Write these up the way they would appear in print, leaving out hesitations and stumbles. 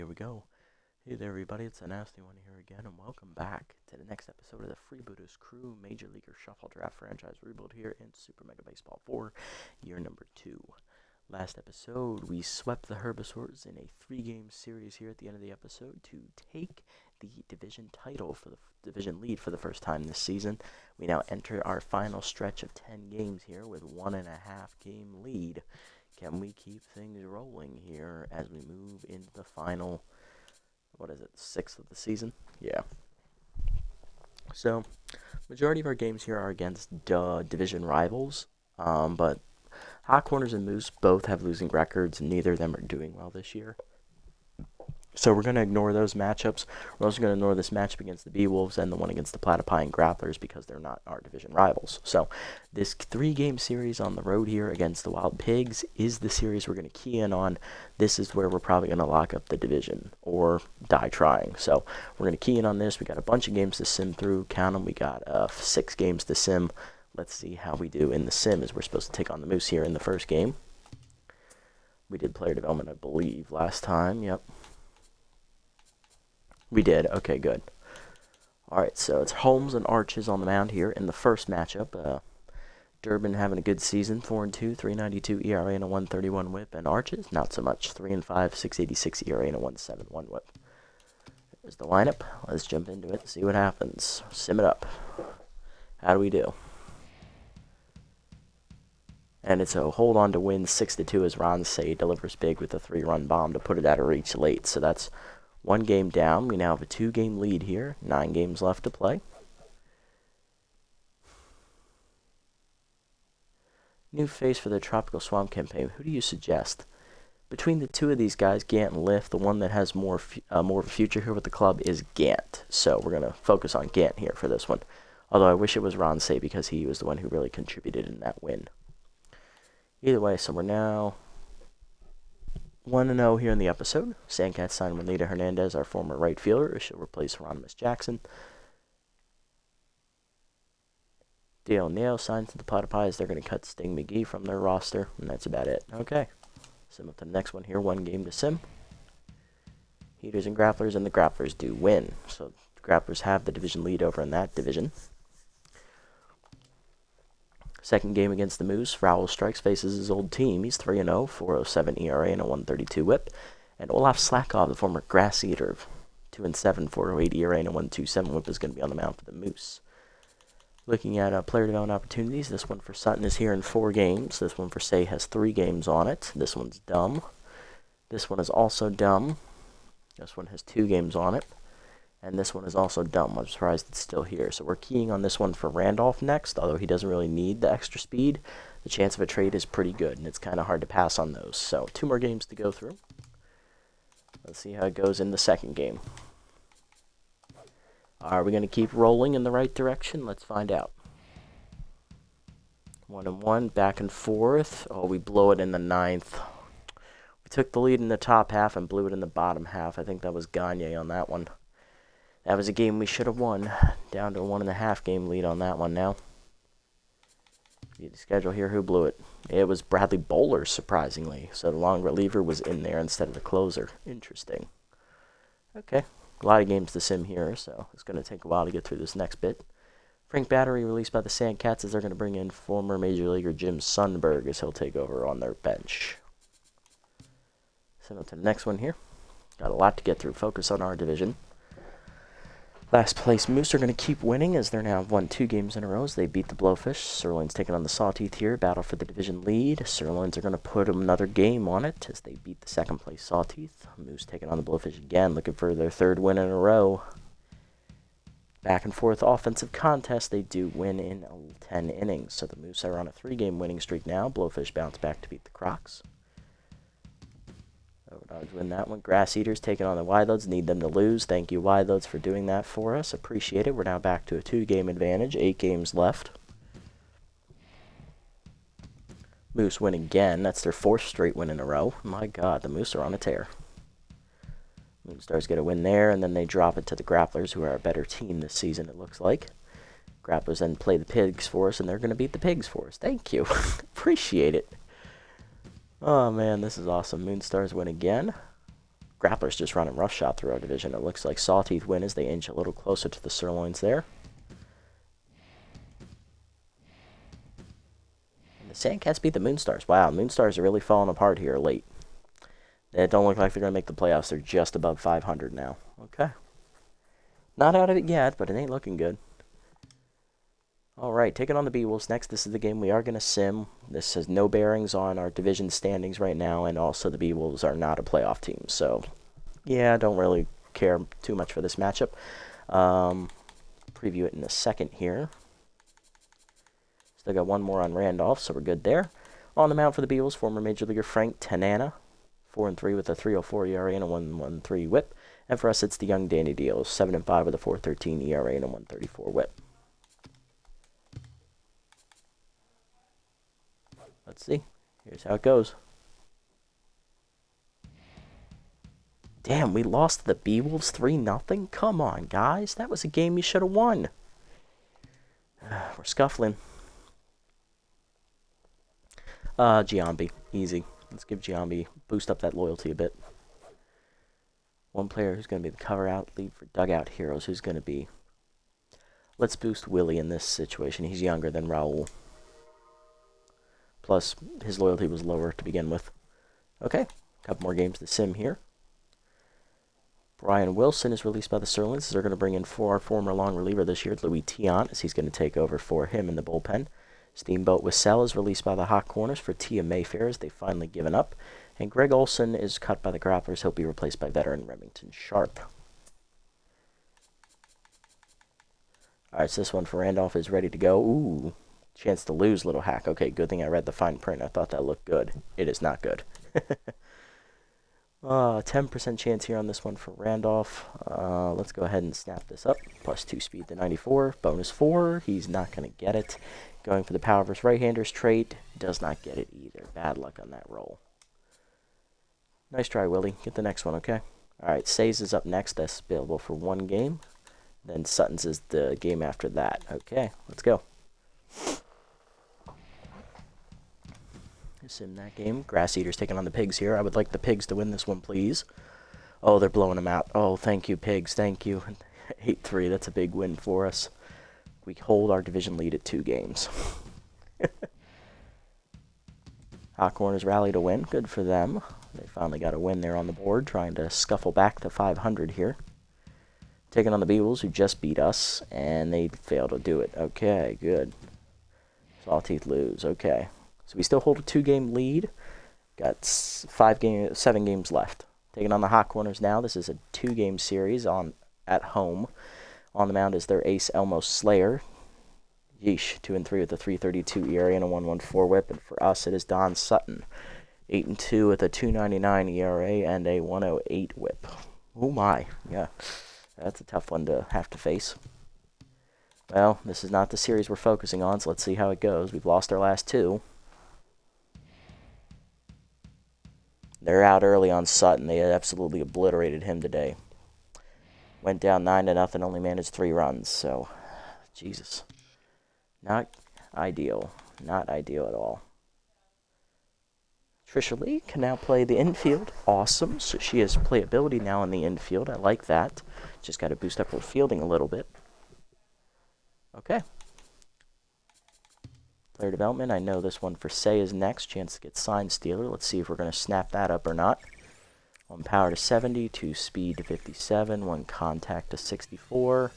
here we go. Hey there, everybody. It's a nasty one here again, and welcome back to the next episode of the Freebooters Crew Major Leaguer Shuffle Draft Franchise Rebuild here in Super Mega Baseball 4, year number 2. Last episode, we swept the Herbivores in a 3-game series here at the end of the episode to take the division title for the division lead for the first time this season. We now enter our final stretch of 10 games here with 1.5 game lead. Can we keep things rolling here as we move into the final, 6th of the season? Yeah. So, majority of our games here are against division rivals, but Hot Corners and Moose both have losing records, and neither of them are doing well this year. So we're going to ignore those matchups. We're also going to ignore this matchup against the Bee-Wolves and the one against the Platypi and Grapplers because they're not our division rivals. So this 3-game series on the road here against the Wild Pigs is the series we're going to key in on. This is where we're probably going to lock up the division or die trying. So we're going to key in on this. We got a bunch of games to sim through. Count them. We got 6 games to sim. Let's see how we do in the sim as we're supposed to take on the Moose here in the first game. We did player development, I believe, last time. Yep. We did. Okay, good. Alright, so it's Holmes and Arches on the mound here in the first matchup. Durbin having a good season, 4-2, 3.92 ERA and a 1.31 WHIP, and Arches not so much, 3-5, 6.86 ERA and a 1.71 WHIP. There's the lineup. Let's jump into it and see what happens. Sim it up. How do we do? And it's a hold on to win 6-2 as Ron Say delivers big with a 3-run bomb to put it out of reach late. So that's 1 game down. We now have a 2-game lead here. 9 games left to play. New face for the Tropical Swamp campaign. Who do you suggest? Between the two of these guys, Gant and Lift, the one that has more of a future here with the club is Gant. So we're going to focus on Gant here for this one. Although I wish it was Ron Say because he was the one who really contributed in that win. Either way, so we're now 1-0 here in the episode. Sandcats signed Juanita Hernandez, our former right fielder. She'll replace Hieronymus Jackson. Dale Neal signed to the Platypis. They're going to cut Sting McGee from their roster, and that's about it. Okay, sim up to the next one here. 1 game to sim. Heaters and Grapplers, and the Grapplers do win. So the Grapplers have the division lead over in that division. Second game against the Moose, Raul Strikes faces his old team. He's 3-0, 4.07 ERA and a 1.32 WHIP. And Olaf Slakov, the former Grass Eater, 2-7, 4.08 ERA and a 1.27 WHIP, is going to be on the mound for the Moose. Looking at player development opportunities, this one for Sutton is here in 4 games. This one for Say has 3 games on it. This one's dumb. This one is also dumb. This one has 2 games on it. And this one is also dumb. I'm surprised it's still here. So we're keying on this one for Randolph next. Although he doesn't really need the extra speed, the chance of a trade is pretty good. And it's kind of hard to pass on those. So 2 more games to go through. Let's see how it goes in the second game. Are we going to keep rolling in the right direction? Let's find out. 1-1, back and forth. Oh, we blow it in the 9th. We took the lead in the top half and blew it in the bottom half. I think that was Gagne on that one. That was a game we should have won. Down to a 1.5 game lead on that one now. The schedule here, who blew it? It was Bradley Bowler, surprisingly. So the long reliever was in there instead of the closer. Interesting. Okay. A lot of games to sim here, so it's going to take a while to get through this next bit. Frank Battery released by the Sandcats as they're going to bring in former Major Leaguer Jim Sundberg as he'll take over on their bench. Send up to the next one here. Got a lot to get through. Focus on our division. Last place Moose are going to keep winning as they're now won 2 games in a row as they beat the Blowfish. Sirloin's taking on the Sawteeth here, battle for the division lead. Sirloins are going to put another game on it as they beat the 2nd place Sawteeth. Moose taking on the Blowfish again, looking for their 3rd win in a row. Back and forth offensive contest, they do win in 10 innings. So the Moose are on a 3-game winning streak now. Blowfish bounce back to beat the Crocs. Overdogs win that one. Grass Eaters taking on the Wideloads. Need them to lose. Thank you, Wideloads, for doing that for us. Appreciate it. We're now back to a 2-game advantage. 8 games left. Moose win again. That's their 4th straight win in a row. My God, the Moose are on a tear. Moonstars get a win there, and then they drop it to the Grapplers, who are a better team this season, it looks like. Grapplers then play the Pigs for us, and they're going to beat the Pigs for us. Thank you. Appreciate it. Oh, man, this is awesome. Moonstars win again. Grapplers just running roughshod through our division. It looks like Sawteeth win as they inch a little closer to the sirloins there. And the Sandcats beat the Moonstars. Wow, Moonstars are really falling apart here late. They don't look like they're going to make the playoffs. They're just above 500 now. Okay. Not out of it yet, but it ain't looking good. Alright, taking on the B-Wolves next. This is the game we are going to sim. This has no bearings on our division standings right now, and also the B-Wolves are not a playoff team. So, yeah, I don't really care too much for this matchup. Preview it in a second here. Still got one more on Randolph, so we're good there. On the mound for the B-Wolves, former Major Leaguer Frank Tanana. 4-3 with a 3.04 ERA and a 1.13 WHIP. And for us, it's the young Danny Deals, 7-5 with a 4.13 ERA and a 1.34 WHIP. Let's see. Here's how it goes. Damn, we lost to the B-Wolves 3-0? Come on, guys. That was a game you should have won. We're scuffling. Giambi. Easy. Let's give Giambi, boost up that loyalty a bit. One player who's going to be the cover-out lead for Dugout Heroes, who's going to be... Let's boost Willie in this situation. He's younger than Raul. Plus, his loyalty was lower to begin with. Okay, a couple more games to sim here. Brian Wilson is released by the Sirloins. They're going to bring in our former long reliever this year, Louis Tiant, as he's going to take over for him in the bullpen. Steamboat Wissell is released by the Hot Corners for Tia Mayfair, as they've finally given up. And Greg Olson is cut by the Grapplers. He'll be replaced by veteran Remington Sharp. Alright, so this one for Randolph is ready to go. Ooh, chance to lose, little hack. Okay, good thing I read the fine print. I thought that looked good. It is not good. 10% chance here on this one for Randolph. Let's go ahead and snap this up. +2 speed to 94. Bonus 4. He's not going to get it. Going for the power versus right-handers trait. Does not get it either. Bad luck on that roll. Nice try, Willie. Get the next one, okay? Alright, Say's is up next. That's available for one game. Then Sutton's is the game after that. Okay, let's go. Sim that game. Grass Eaters taking on the Pigs here. I would like the Pigs to win this one, please. Oh, they're blowing them out. Oh, thank you, Pigs. Thank you. 8-3. That's a big win for us. We hold our division lead at 2 games. Hot Corners rally to win. Good for them. They finally got a win there on the board, trying to scuffle back to 500 here. Taking on the B-Wolves, who just beat us, and they failed to do it. Okay, good. Sawteeth lose. Okay. So we still hold a 2-game lead. Got 7 games left. Taking on the Hot Corners now. This is a 2-game series at home. On the mound is their ace, Elmo Slayer. Yeesh, 2-3 with a 3.32 ERA and a 1.14 WHIP. And for us, it is Don Sutton, 8-2 with a 2.99 ERA and a 1.08 WHIP. Oh my, yeah, that's a tough one to have to face. Well, this is not the series we're focusing on, so let's see how it goes. We've lost our last 2. They're out early on Sutton. They absolutely obliterated him today. Went down 9-0, only managed 3 runs, so, Jesus. Not ideal. Not ideal at all. Trisha Lee can now play the infield. Awesome. So she has playability now in the infield. I like that. Just got to boost up her fielding a little bit. Okay. Player development. I know this one for Say is next. Chance to get Sign Stealer. Let's see if we're going to snap that up or not. 1 power to 70, 2 speed to 57, 1 contact to 64,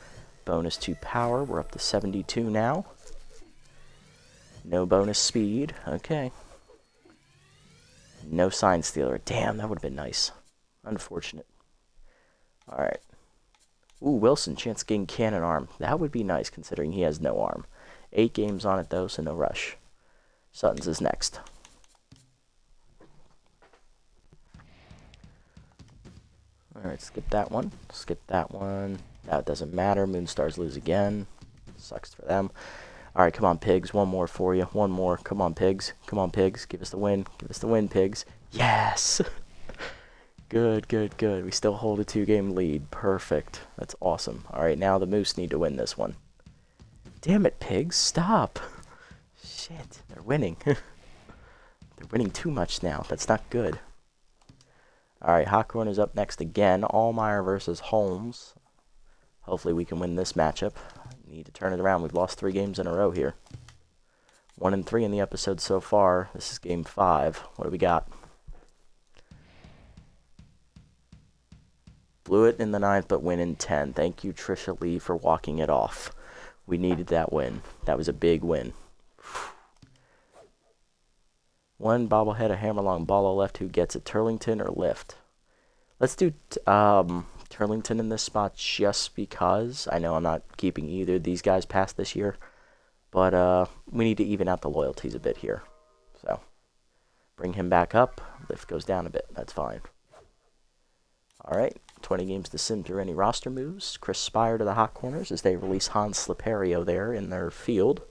bonus 2 power. We're up to 72 now. No bonus speed. Okay. No Sign Stealer. Damn, that would have been nice. Unfortunate. Alright. Ooh, Wilson, chance of getting Cannon Arm. That would be nice considering he has no arm. 8 games on it though, so no rush. Sutton's is next. Alright, skip that one. Skip that one. That doesn't matter. Moonstars lose again. Sucks for them. Alright, come on, Pigs. One more for you. One more. Come on, Pigs. Come on, Pigs. Give us the win. Give us the win, Pigs. Yes! Good, good, good. We still hold a 2-game lead. Perfect. That's awesome. Alright, now the Moose need to win this one. Damn it, Pigs. Stop. Shit. They're winning. They're winning too much now. That's not good. All right, Hot Corners up next again. Allmeyer versus Holmes. Hopefully we can win this matchup. Need to turn it around. We've lost 3 games in a row here. 1-3 in the episode so far. This is game 5. What do we got? Blew it in the 9th, but win in 10. Thank you, Trisha Lee, for walking it off. We needed that win. That was a big win. One bobblehead, a hammerlong ball left. Who gets it, Turlington or Lift? Let's do Turlington in this spot just because. I know I'm not keeping either of these guys past this year, but we need to even out the loyalties a bit here. So bring him back up. Lift goes down a bit. That's fine. All right, 20 games to sim through any roster moves. Chris Spire to the Hot Corners as they release Hans Slipperio there in their field.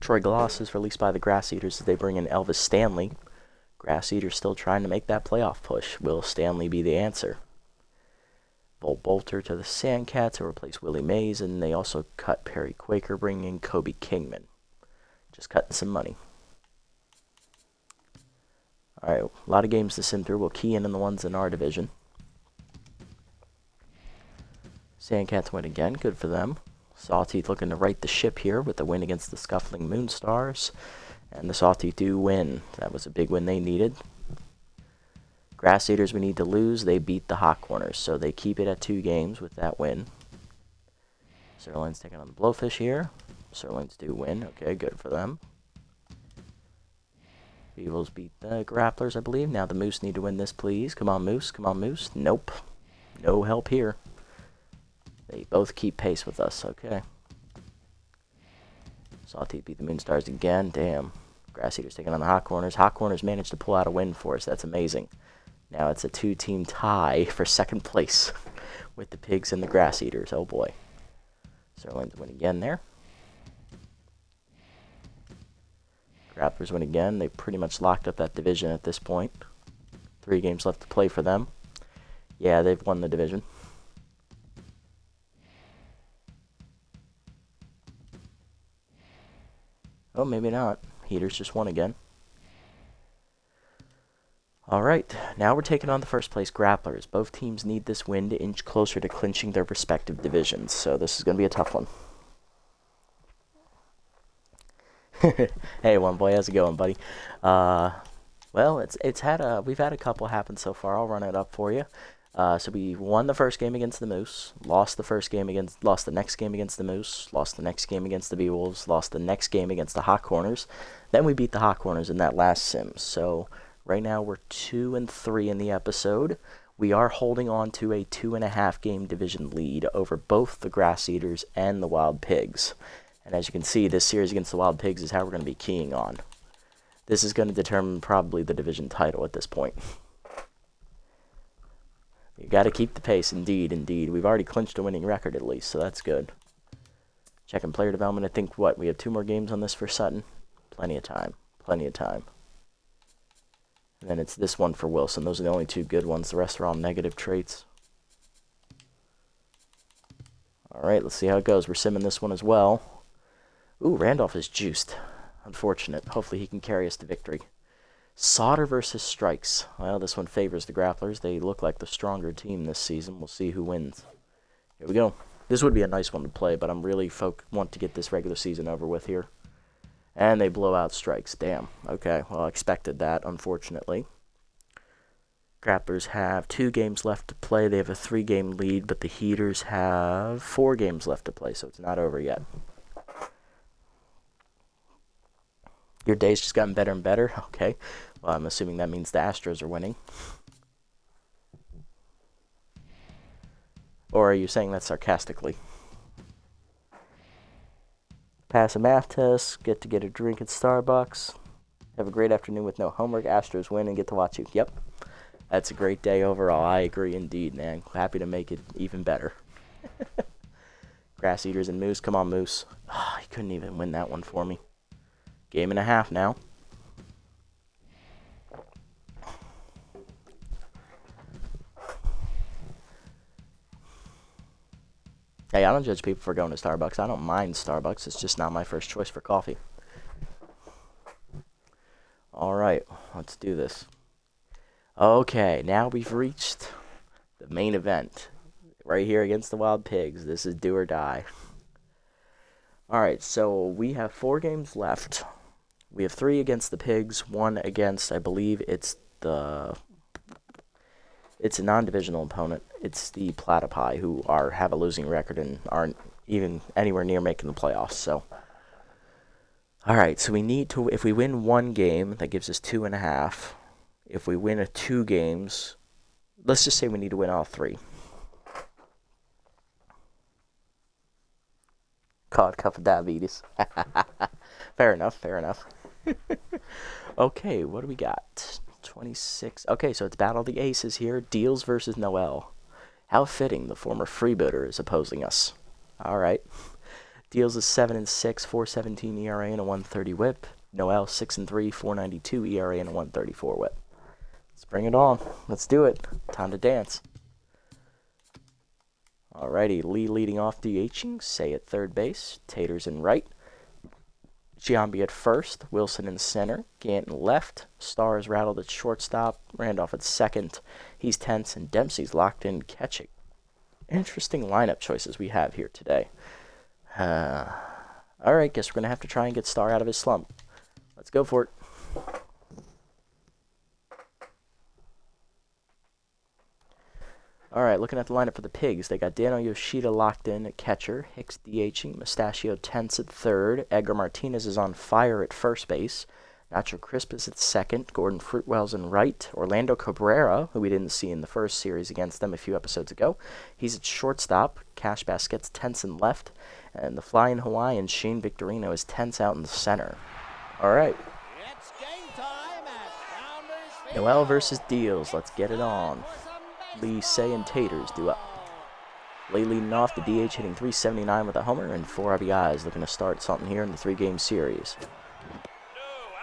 Troy Gloss is released by the Grass Eaters as they bring in Elvis Stanley. Grass Eaters still trying to make that playoff push. Will Stanley be the answer? Bolt Bolter to the Sandcats to replace Willie Mays, and they also cut Perry Quaker, bringing in Kobe Kingman. Just cutting some money. All right, a lot of games to sim through. We'll key in the ones in our division. Sandcats win again. Good for them. Sawteeth looking to right the ship here with the win against the Scuffling Moonstars. And the Sawteeth do win. That was a big win they needed. Grass Eaters we need to lose. They beat the Hot Corners, so they keep it at 2 games with that win. Sirloin's taking on the Blowfish here. Sirloins do win. Okay, good for them. Beavles beat the Grapplers, I believe. Now the Moose need to win this, please. Come on, Moose. Come on, Moose. Nope. No help here. They both keep pace with us. Okay. Sawteeth beat the Moonstars again. Damn. Grass Eaters taking on the Hot Corners. Hot Corners managed to pull out a win for us. That's amazing. Now it's a 2-team tie for 2nd place with the Pigs and the Grass Eaters. Oh boy. Sirloins win again there. Grapplers win again. They pretty much locked up that division at this point. 3 games left to play for them. Yeah, they've won the division. Oh, maybe not. Heaters just won again. Alright, now we're taking on the 1st place Grapplers. Both teams need this win to inch closer to clinching their respective divisions, so this is going to be a tough one. Hey, one boy, how's it going, buddy? Well, we've had a couple happen so far. I'll run it up for you. So we won the 1st game against the Moose, lost the next game against the Moose, lost the next game against the Beewolves, lost the next game against the Hot Corners. Then we beat the Hot Corners in that last sim. So right now we're 2-3 in the episode. We are holding on to a 2.5 game division lead over both the Grass Eaters and the Wild Pigs. And as you can see, this series against the Wild Pigs is how we're going to be keying on. This is going to determine probably the division title at this point. You got to keep the pace, indeed. We've already clinched a winning record at least, so that's good. Checking player development. I think, we have 2 more games on this for Sutton? Plenty of time. And then it's this one for Wilson. Those are the only 2 good ones. The rest are all negative traits. Alright, let's see how it goes. We're simming this one as well. Ooh, Randolph is juiced. Unfortunate. Hopefully he can carry us to victory. Sauter versus Strikes. Well, this one favors the Grapplers. They look like the stronger team this season. We'll see who wins. Here we go. This would be a nice one to play, but I'm really want to get this regular season over with here. And they blow out Strikes. Damn. Okay, well, I expected that, unfortunately. Grapplers have 2 games left to play. They have a 3-game lead, but the Heaters have 4 games left to play, so it's not over yet. Your day's just gotten better and better? Okay. Well, I'm assuming that means the Astros are winning. Or are you saying that sarcastically? Pass a math test, get a drink at Starbucks. Have a great afternoon with no homework. Astros win and get to watch you. Yep. That's a great day overall. I agree indeed, man. Happy to make it even better. Grass Eaters and Moose. Come on, Moose. Oh, he couldn't even win that one for me. 1.5 games now. Hey, I don't judge people for going to Starbucks. I don't mind Starbucks. It's just not my first choice for coffee. Alright, let's do this. Okay, now we've reached the main event. Right here against the Wild Pigs. This is do or die. Alright, so we have 4 games left. We have 3 against the Pigs, 1 against, I believe it's a non-divisional opponent. It's the Platypi, who have a losing record and aren't even anywhere near making the playoffs. So, alright, so we need to, if we win 1 game, that gives us 2.5. If we win 2 games, let's just say we need to win all 3. Caught cup of diabetes. Fair enough, fair enough. Okay, what do we got? 26. Okay, so it's Battle of the Aces here. Deals versus Noel. How fitting, the former freebooter is opposing us. Alright. Deals is 7-6, 4.17 ERA and a 1.30 whip. Noel 6-3, 4.92 ERA and a 1.34 whip. Let's bring it on. Let's do it. Time to dance. Alrighty, Lee leading off DHing, Say at third base, Taters in right, Giambi at first, Wilson in center, Ganton left, Stars rattled at shortstop, Randolph at second, he's tense, and Dempsey's locked in catching. Interesting lineup choices we have here today. Alright, guess we're going to have to try and get Star out of his slump. Let's go for it. Alright, looking at the lineup for the Pigs, they got Dano Yoshida locked in at catcher, Hicks DHing, Mustachio tense at third, Edgar Martinez is on fire at first base, Nacho Crisp is at second, Gordon Fruitwell's in right, Orlando Cabrera, who we didn't see in the first series against them a few episodes ago, he's at shortstop, Cash Basket's tense in left, and the Flying Hawaiian Shane Victorino is tense out in the center. Alright. Noel versus Deals, let's get it on. Lee, Say, and Taters do up. Lee leading off, the DH hitting 379 with a homer and 4 RBIs, looking to start something here in the 3-game series.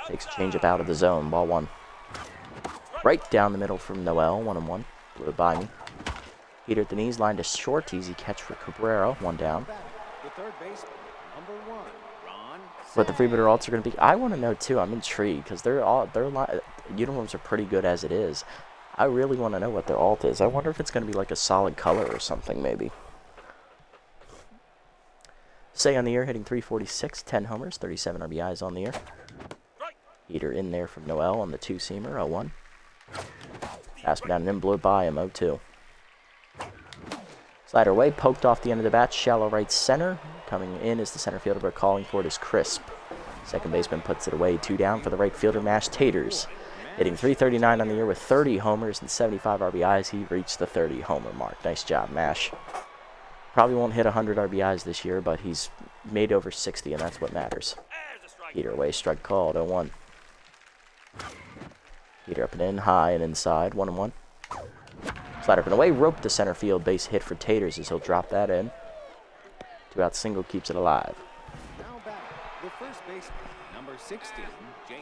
Takes a changeup out of the zone, ball 1. Right down the middle from Noel, 1-1. Blew it by me. Heater at the knees, line to short, easy catch for Cabrera, 1 down. What the Freebooter alts are going to be, I want to know too. I'm intrigued because their uniforms are pretty good as it is. I really want to know what their alt is. I wonder if it's going to be like a solid color or something, maybe. Say on the year, hitting 346, 10 homers, 37 RBIs on the year. Heater in there from Noel on the 2-seamer, 0-1. Pass down and then blew it by him, 0-2. Slider away, poked off the end of the bat, shallow right center. Coming in is the center fielder, but calling for it is Crisp. Second baseman puts it away, 2 down for the right fielder, Mash Taters. Hitting 339 on the year with 30 homers and 75 RBIs, he reached the 30-homer mark. Nice job, Mash. Probably won't hit 100 RBIs this year, but he's made over 60, and that's what matters. Heater away, strike called, 0-1. Heater up and in, high and inside, 1-1. Slide up and away, rope to center field, base hit for Taters as he'll drop that in. 2-out single keeps it alive.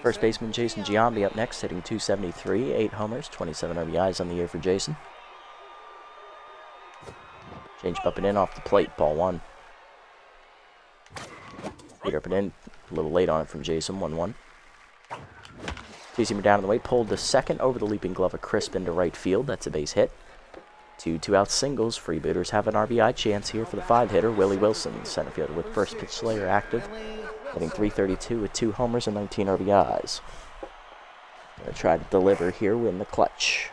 First baseman Jason Giambi up next, hitting 273, 8 homers, 27 RBIs on the year for Jason. Change up and in off the plate, ball 1. Heater up and in, a little late on it from Jason, 1-1. 2-seamer down on the way, pulled to second over the leaping glove of Crisp into right field. That's a base hit. 2-out singles. Freebooters have an RBI chance here for the 5-hitter, Willie Wilson, center fielder with first pitch Slayer active. Hitting 332 with 2 homers and 19 RBIs. Gonna try to deliver here in the clutch.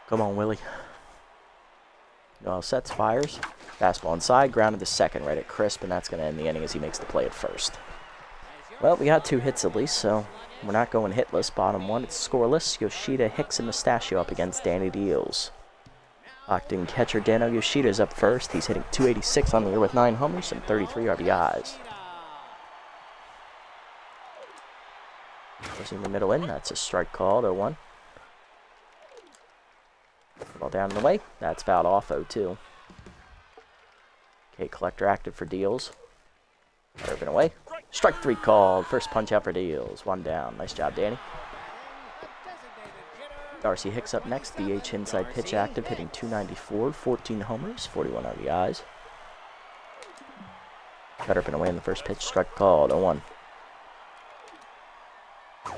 Come on, Willie. No sets, fires. Fastball inside, grounded to second right at Crisp, and that's going to end the inning as he makes the play at first. Well, we got 2 hits at least, so we're not going hitless. Bottom 1, it's scoreless. Yoshida, Hicks, and Mustachio up against Danny Deals. Locked in catcher Dano Yoshida is up first. He's hitting 286 on the year with 9 homers and 33 RBIs. Pushing the middle in, that's a strike called, 0-1. Ball down in the way, that's fouled off, 0-2. Okay, collector active for Deals. Curving away. Strike 3 called. First punch out for Deals. 1 down. Nice job, Danny. Darcy Hicks up next. DH inside pitch active, hitting 294, 14 homers, 41 RBIs. Cut up and away in the first pitch. Strike called. 0-1.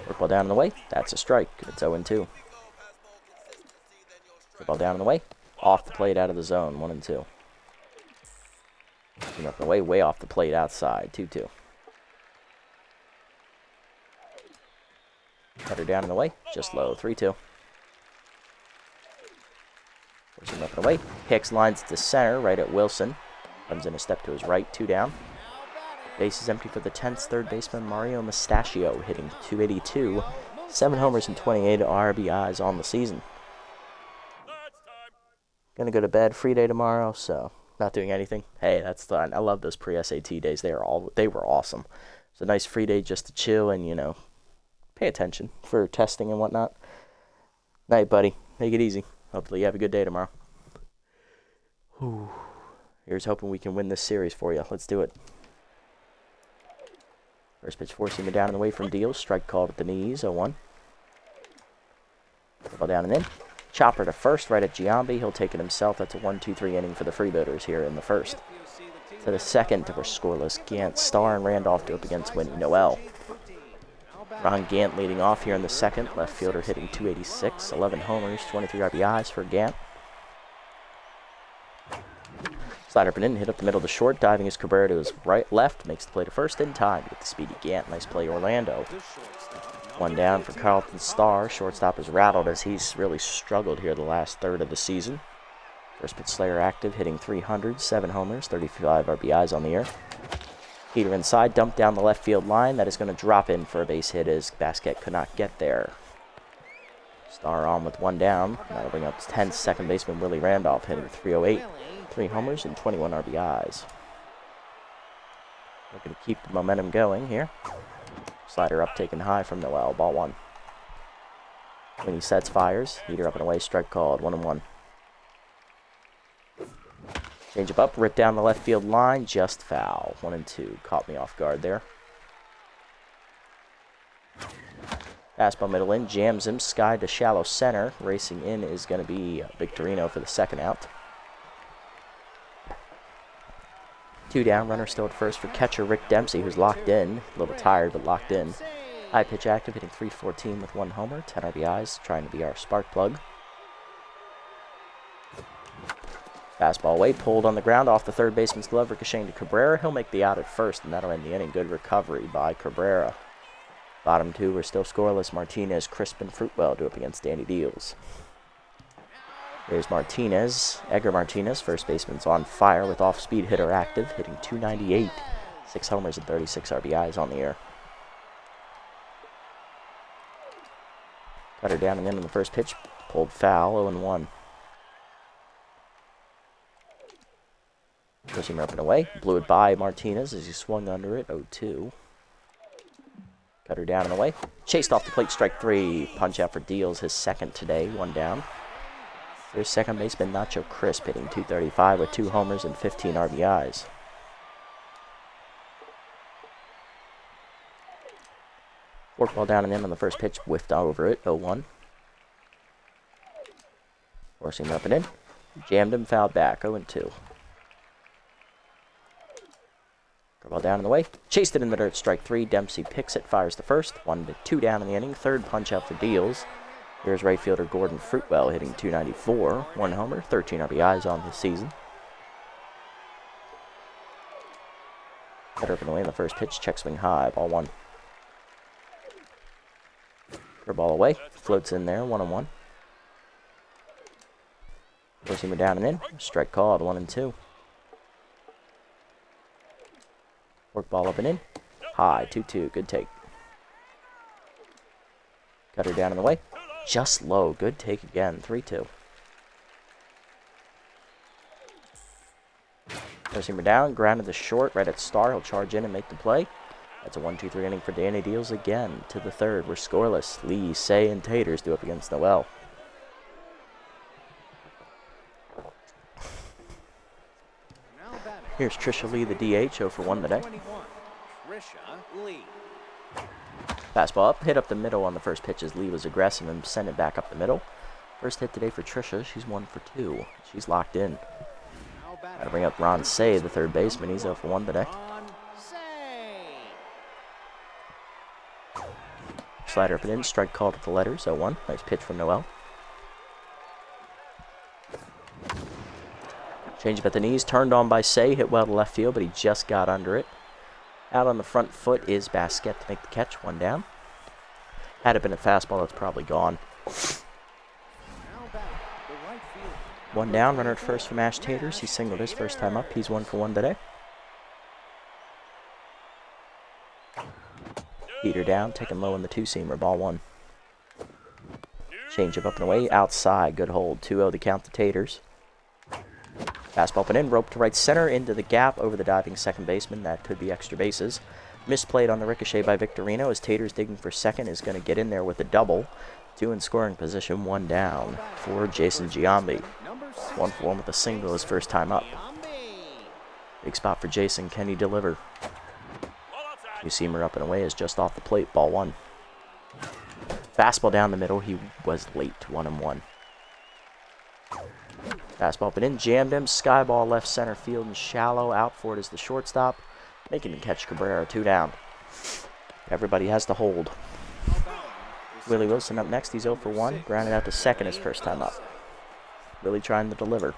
Work ball down and away. That's a strike. It's 0-2. Work ball down and away. Off the plate, out of the zone. 1-2. Up and away, way off the plate, outside. 2-2. Cutter down and away. Just low. 3-2. Forcing up and away. Hicks lines to center, right at Wilson. Comes in a step to his right, 2 down. Base is empty for the 10th third baseman Mario Mustachio, hitting .282, 7 homers and 28 RBIs on the season. Gonna go to bed, free day tomorrow, so not doing anything. Hey, that's fun. I love those pre-SAT days. They were awesome. It's a nice free day just to chill and, you know, pay attention for testing and whatnot. Night, buddy. Take it easy. Hopefully you have a good day tomorrow. Whew. Here's hoping we can win this series for you. Let's do it. First pitch forcing me down and away from Deals. Strike called with the knees. 0-1. Ball down and in. Chopper to first, right at Giambi. He'll take it himself. That's a 1-2-3 inning for the Freebooters here in the first. To the second, we're scoreless. Gant, Starr, and Randolph do up against Winnie Noel. Ron Gant leading off here in the second. Left fielder hitting .286, 11 homers, 23 RBIs for Gant. Slider up and in, hit up the middle to short. Diving is Cabrera to his right, left. Makes the play to first in time to get the speedy Gant. Nice play, Orlando. 1 down for Carlton Starr. Shortstop is rattled as he's really struggled here the last third of the season. First pitch Slayer active, hitting .300, 7 homers, 35 RBIs on the year. Heater inside, dumped down the left field line. That is going to drop in for a base hit as Basket could not get there. Starr on with 1 down. That'll bring up 10th second baseman Willie Randolph, hitting .308, 3 homers and 21 RBIs. Looking to keep the momentum going here. Slider up, taken high from Noel. Ball 1. When he sets, fires. Heater up and away. Strike called. 1-1. Change up, rip down the left field line. Just foul. 1-2. Caught me off guard there. Fastball middle in. Jams him. Sky to shallow center. Racing in is going to be Victorino for the second out. 2 down, runner still at first for catcher Rick Dempsey, who's locked in. A little tired, but locked in. High pitch active, hitting .314 with 1 homer, 10 RBIs, trying to be our spark plug. Fastball away, pulled on the ground off the third baseman's glove, ricocheting to Cabrera. He'll make the out at first, and that'll end the inning. Good recovery by Cabrera. Bottom 2, we're still scoreless. Martinez, Crispin, Fruitwell do up against Danny Deals. Here's Martinez. Edgar Martinez, first baseman's on fire with off-speed hitter active, hitting .298, 6 homers and 36 RBIs on the year. Cutter down and in on the first pitch, pulled foul, 0-1. Pushing up and away, blew it by Martinez as he swung under it, 0-2. Cutter down and away, chased off the plate, strike 3. Punch out for Deals, his second today, 1 down. Here's second baseman Nacho Crisp, hitting .235 with 2 homers and 15 RBIs. Work ball down and in on the first pitch, whiffed over it, 0-1. Forcing him up and in. Jammed him, fouled back, 0-2. Ball down in the way. Chased it in the dirt, strike 3. Dempsey picks it, fires the first. 1-2 down in the inning. Third punch out for Deals. Here's right fielder Gordon Fruitwell hitting .294, 1 homer, 13 RBIs on his season. Cutter up and away in the first pitch, check swing high, ball 1. Ball away, floats in there, 1-1. Forcing him down and in, strike called, 1-2. Work ball up and in, high, 2-2, good take. Cutter down in the way. Just low. Good take again. 3-2. Forcing him down. Grounded the short. Right at Starr. He'll charge in and make the play. That's a 1-2-3 inning for Danny Deals again. To the third. We're scoreless. Lee, Say, and Taters do up against Noel. Here's Trisha Lee, the DH. 0 for 1 today. Fastball up, hit up the middle on the first pitch as Lee was aggressive and sent it back up the middle. First hit today for Trisha. She's 1 for 2. She's locked in. Gotta bring up Ron Say, the third baseman. He's 0 for 1 today. Slider up and in. Strike called at the letters. 0-1. Nice pitch from Noel. Changeup at the knees. Turned on by Say. Hit well to left field, but he just got under it. Out on the front foot is Basquet to make the catch. 1 down. Had it been a fastball, that's probably gone. 1 down. Runner at first from Ash Taters. He singled his first time up. He's 1 for 1 today. Heater down. Taking low in the 2-seamer. Ball 1. Changeup up and away. Outside. Good hold. 2-0 the count to Taters. Fastball up and in. Rope to right center. Into the gap over the diving second baseman. That could be extra bases. Misplayed on the ricochet by Victorino as Taters digging for second is going to get in there with a double. 2 in scoring position. 1 down for Jason Giambi. 1 for 1 with a single his first time up. Big spot for Jason. Can he deliver? 2-seamer up and away is just off the plate. Ball 1. Fastball down the middle. He was late. 1-1. Fastball up and in. Jammed him. Sky ball left center field and shallow. Out for it is the shortstop. Making the catch Cabrera. 2 down. Everybody has to hold. Willie Wilson up next. He's 0 for 1. Grounded out to second his first time up. Really trying to deliver.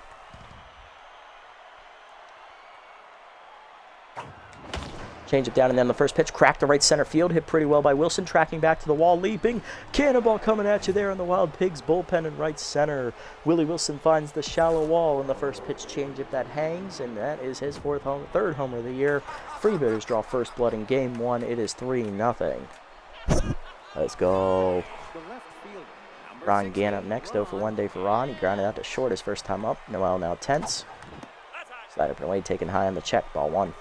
Change it down and then the first pitch. Cracked to right center field. Hit pretty well by Wilson. Tracking back to the wall. Leaping. Cannonball coming at you there in the Wild Pigs bullpen in right center. Willie Wilson finds the shallow wall in the first pitch changeup that hangs. And that is his third homer of the year. Freebooters draw first blood in game 1. It is 3-0. Let's go. Ron Gann up next. 0 for 1 day for Ron. He grounded out to short his first time up. Noel now tense. Slider up and away. Taken high on the check. Ball 1.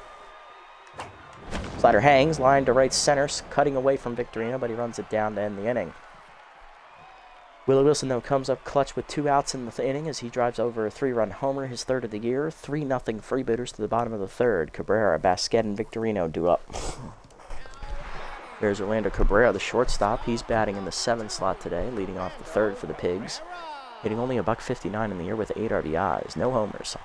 Slider hangs, line to right center, cutting away from Victorino, but he runs it down to end the inning. Willie Wilson, though, comes up clutch with 2 outs in the inning as he drives over a 3-run homer, his third of the year. 3-0 Freebooters to the bottom of the third. Cabrera, Basquet, and Victorino do up. There's Orlando Cabrera, the shortstop. He's batting in the 7th slot today, leading off the third for the Pigs. Hitting only a $159 in the year with 8 RBIs. No homers.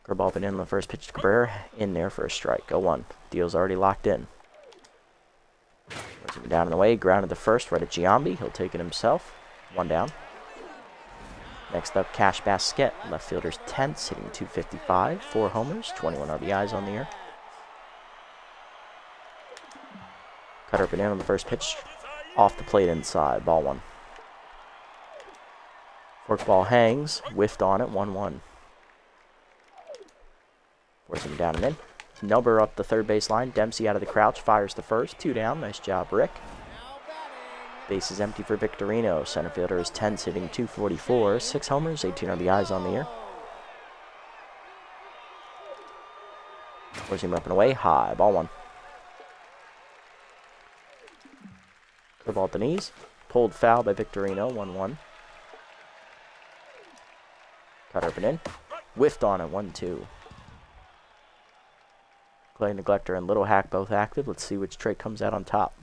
Curveball up and in the first pitch to Cabrera. In there for a strike. 0-1. Deal's already locked in. Puts him down and away. Grounded the first right at Giambi. He'll take it himself. 1 down. Next up, Cash Basquet. Left fielder's tense, hitting .255. 4 homers. 21 RBIs on the year. Cutter up and in on the first pitch. Off the plate inside. Ball 1. Forkball hangs. Whiffed on it. 1-1. Force him down and in. Nubber up the third base line. Dempsey out of the crouch. Fires the first. 2 down. Nice job, Rick. Base is empty for Victorino. Center fielder is tense, hitting .244. 6 homers, 18 RBIs on the year. Force him up and away. High. Ball 1. Curveball at the knees. Pulled foul by Victorino. 1-1. Cutter up and in. Whiffed on it. 1-2. Clay Neglector and Little Hack both active. Let's see which trait comes out on top.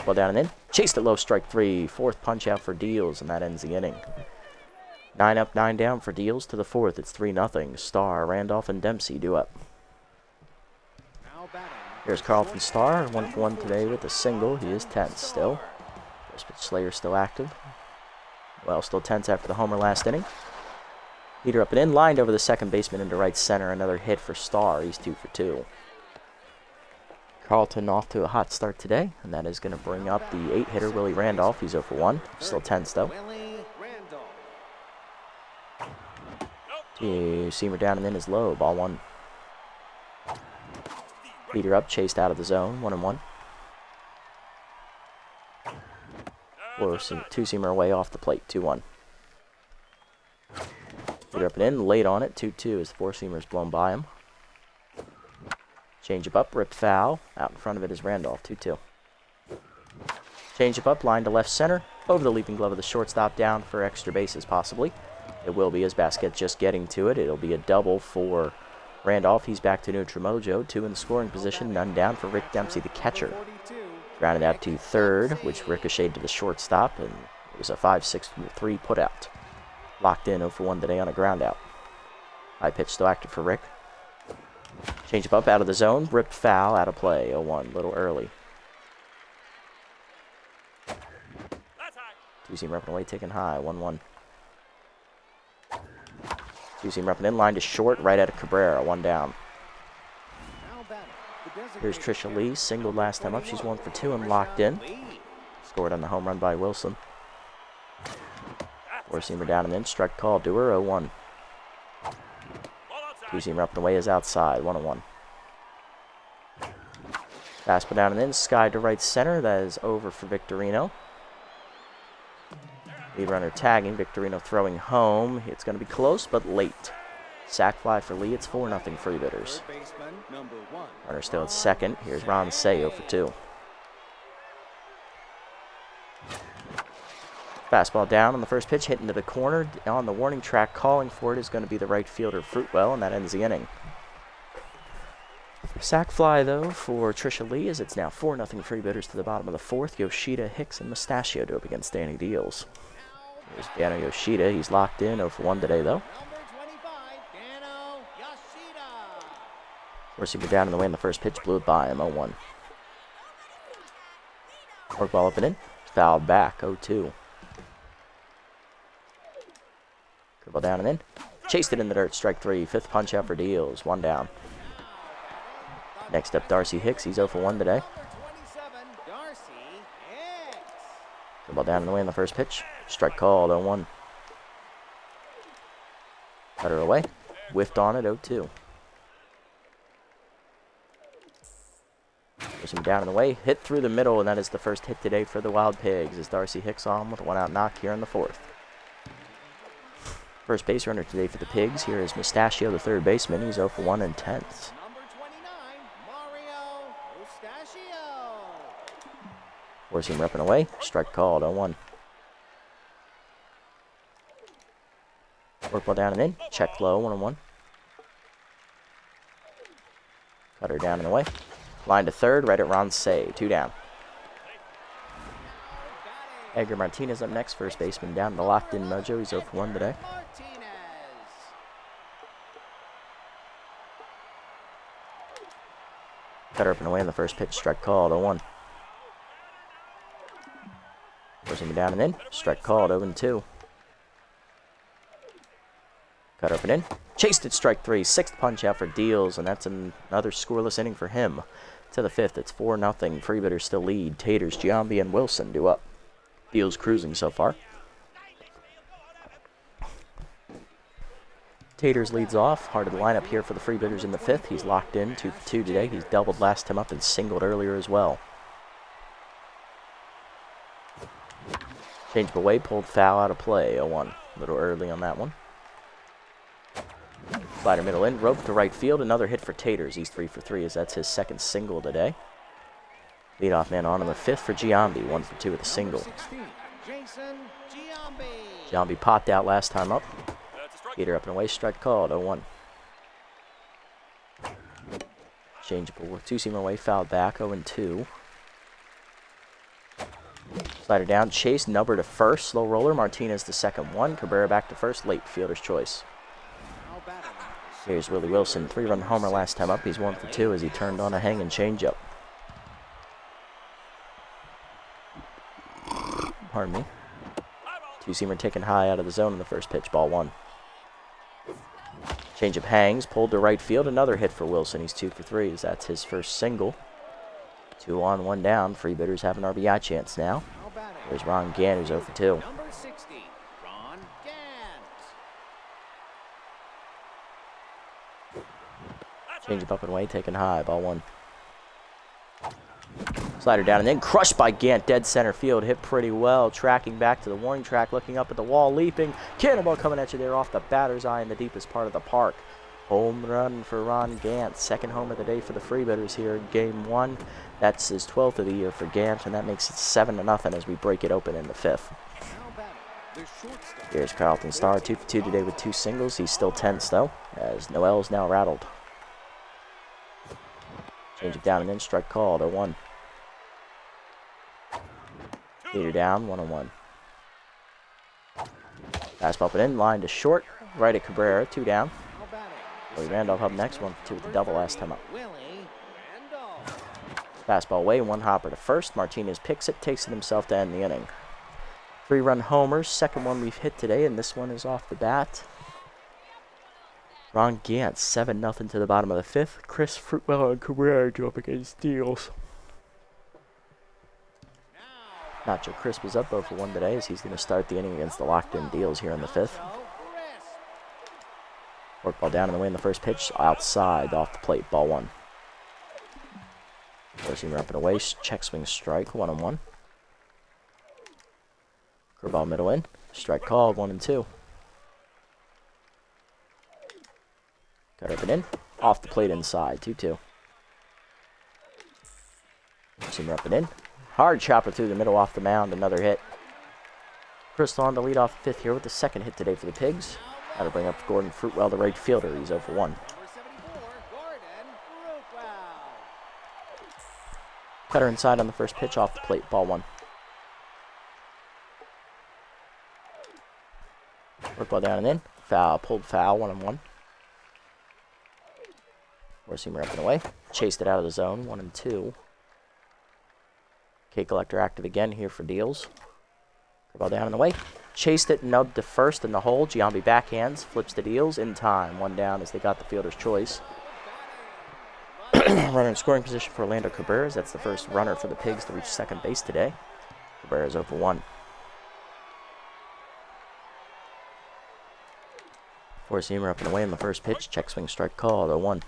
Ball down and in. Chased it low, strike 3. 4th punch out for Deals, and that ends the inning. 9 up, 9 down for Deals to the 4th. It's 3-0. Starr, Randolph, and Dempsey do up. Here's Carlton Starr, 1 for 1 today with a single. He is tense still. First pitch Slayer still active. Well, still tense after the homer last inning. Heater up and in, lined over the second baseman into right center. Another hit for Starr. He's 2 for 2. Carlton off to a hot start today, and that is going to bring up the 8-hitter Willie Randolph. He's 0 for 1. Still tense, though. Seamer down and in is low. Ball 1. Heater up, chased out of the zone. 1-1. Or 2-seamer away off the plate. 2-1. Heater up and in, late on it. 2-2 as the 4-seamer is blown by him. Changeup up, ripped foul. Out in front of it is Randolph, 2-2. Changeup up, line to left center. Over the leaping glove of the shortstop, down for extra bases possibly. It will be as Basquet just getting to it. It'll be a double for Randolph. He's back to neutral mojo. 2 in the scoring position, none down for Rick Dempsey, the catcher. Grounded out to third, which ricocheted to the shortstop, and it was a 5-6-3 put out. Locked in 0 for 1 today on a ground out. High pitch still active for Rick. Change up out of the zone. Ripped foul. Out of play. 0-1. A little early. Two-seam repping away. Taken high. 1-1. Two-seam repping in. Line to short. Right at Cabrera. 1 down. Here's Trisha Lee. Singled last time up. She's 1 for 2 and locked in. Scored on the home run by Wilson. Four-seamer down and in. Strike call. Doer. 0-1. Two-seamer up and away is outside. 1-1. Fastball down and in. Sky to right center. That is over for Victorino. Lead runner tagging. Victorino throwing home. It's going to be close, but late. Sack fly for Lee. It's 4-0 Freebooters. Runner still at second. Here's Ron Say 0 for 2. Fastball down on the first pitch, hit into the corner. On the warning track, calling for it is going to be the right fielder Fruitwell, and that ends the inning. Sack fly, though, for Trisha Lee, as it's now 4-0 Freebooters to the bottom of the fourth. Yoshida, Hicks, and Mustachio do up against Danny Deals. There's Dano Yoshida. He's locked in 0 for 1 today, though. Receiver down in the way in the first pitch, blew it by him, 0-1. Work ball up and in. Fouled back, 0-2. Curveball down and in. Chased it in the dirt, strike 3. Fifth punch out for Deals, 1 down. Next up, Darcy Hicks. He's 0 for 1 today. Curveball down in the way in the first pitch. Strike called, 0-1. Cutter away. Whiffed on it, 0-2. Push him down in the way. Hit through the middle, and that is the first hit today for the Wild Pigs as Darcy Hicks on with a 1-out knock here in the fourth. First base runner today for the Pigs. Here is Mustachio, the third baseman. He's 0 for 1 in 10th. Four-seam repping away. Strike called, 0-1. Work ball down and in. Check low, 1-1. Cutter down and away. Line to third, right at Ron Say, 2 down. Edgar Martinez up next, first baseman down the locked-in mojo. He's 0 for 1 today. Cutter up and away in the first pitch, strike called, 0-1. Forcing him down and in, strike called, 0-2. Cutter up and in, chased it, strike 3. Sixth punch out for Deals, and that's another scoreless inning for him. To the fifth, it's 4-0. Freebooters still lead. Taters, Giambi, and Wilson do up. Deals cruising so far. Taters leads off. Heart of the lineup here for the Freebooters in the fifth. He's locked in, 2 for 2 today. He's doubled last time up and singled earlier as well. Changed away, pulled foul out of play. 0-1. A little early on that one. Slider middle in, rope to right field. Another hit for Taters. He's 3 for 3 as that's his second single today. Leadoff man on in the fifth for Giambi. 1 for 2 with a single. Giambi popped out last time up. Peter up and away, strike called, 0-1. Changeable, two-seamer away, fouled back, 0-2. Slider down, chase, Nubber to first, slow roller, Martinez the second one, Cabrera back to first, late fielder's choice. Here's Willie Wilson, 3-run homer last time up, he's 1 for 2 as he turned on a hanging changeup. Pardon me. Two-seamer taken high out of the zone in the first pitch, ball 1. Changeup hangs, pulled to right field, another hit for Wilson. He's 2 for 3 as that's his first single. 2 on, 1 down. Freebooters have an RBI chance now. There's Ron Gant, who's 0 for 2. Changeup up and away, taken high, ball 1. Slider down and then crushed by Gant, dead center field, hit pretty well, tracking back to the warning track, looking up at the wall, leaping, cannonball coming at you there off the batter's eye in the deepest part of the park. Home run for Ron Gant, second home of the day for the Freebooters here in game 1. That's his 12th of the year for Gant, and that makes it 7-0 as we break it open in the 5th. Here's Carlton Starr, 2 for 2 today with 2 singles. He's still tense though, as Noel's now rattled. Change it down and in, strike called, 0-1. Leader down, 1-1. Fastball up and in, line to short, right at Cabrera, 2 down. Willie Randolph up next, 1 for 2 with the double last time up. Fastball away, one hopper to first. Martinez picks it, takes it himself to end the inning. 3-run homers, second one we've hit today, and this one is off the bat. Ron Gantz, 7-0 to the bottom of the 5th. Chris Fruitwell and Cabrera go up against Deals. Nacho Crisp is up 0 for 1 today, as he's going to start the inning against the locked-in Deals here in the 5th. Work ball down and away in the first pitch, outside, off the plate, ball 1. Four-seamer up and away, check swing strike, 1-1. Curveball middle in, strike called, 1-2. Cut up and in, off the plate inside, 2-2. Four-seamer up and in, hard chopper through the middle off the mound, another hit. Crystal on the lead off the 5th here with the second hit today for the Pigs. That'll bring up Gordon Fruitwell, the right fielder. He's 0 for 1. Cutter inside on the first pitch, off the plate, ball 1. Work ball down and in, foul, pulled foul, 1-1. Four-seamer up and away, chased it out of the zone, 1-2. K Collector active again here for Deals. Ball down and away. Chased it, nubbed to first in the hole. Giambi backhands, flips the Deals in time. 1 down as they got the fielder's choice. Runner in scoring position for Orlando Cabrera. That's the first runner for the Pigs to reach second base today. Cabrera's 0 for 1. Four-seamer up and away in the first pitch. Check swing strike call, 0-1.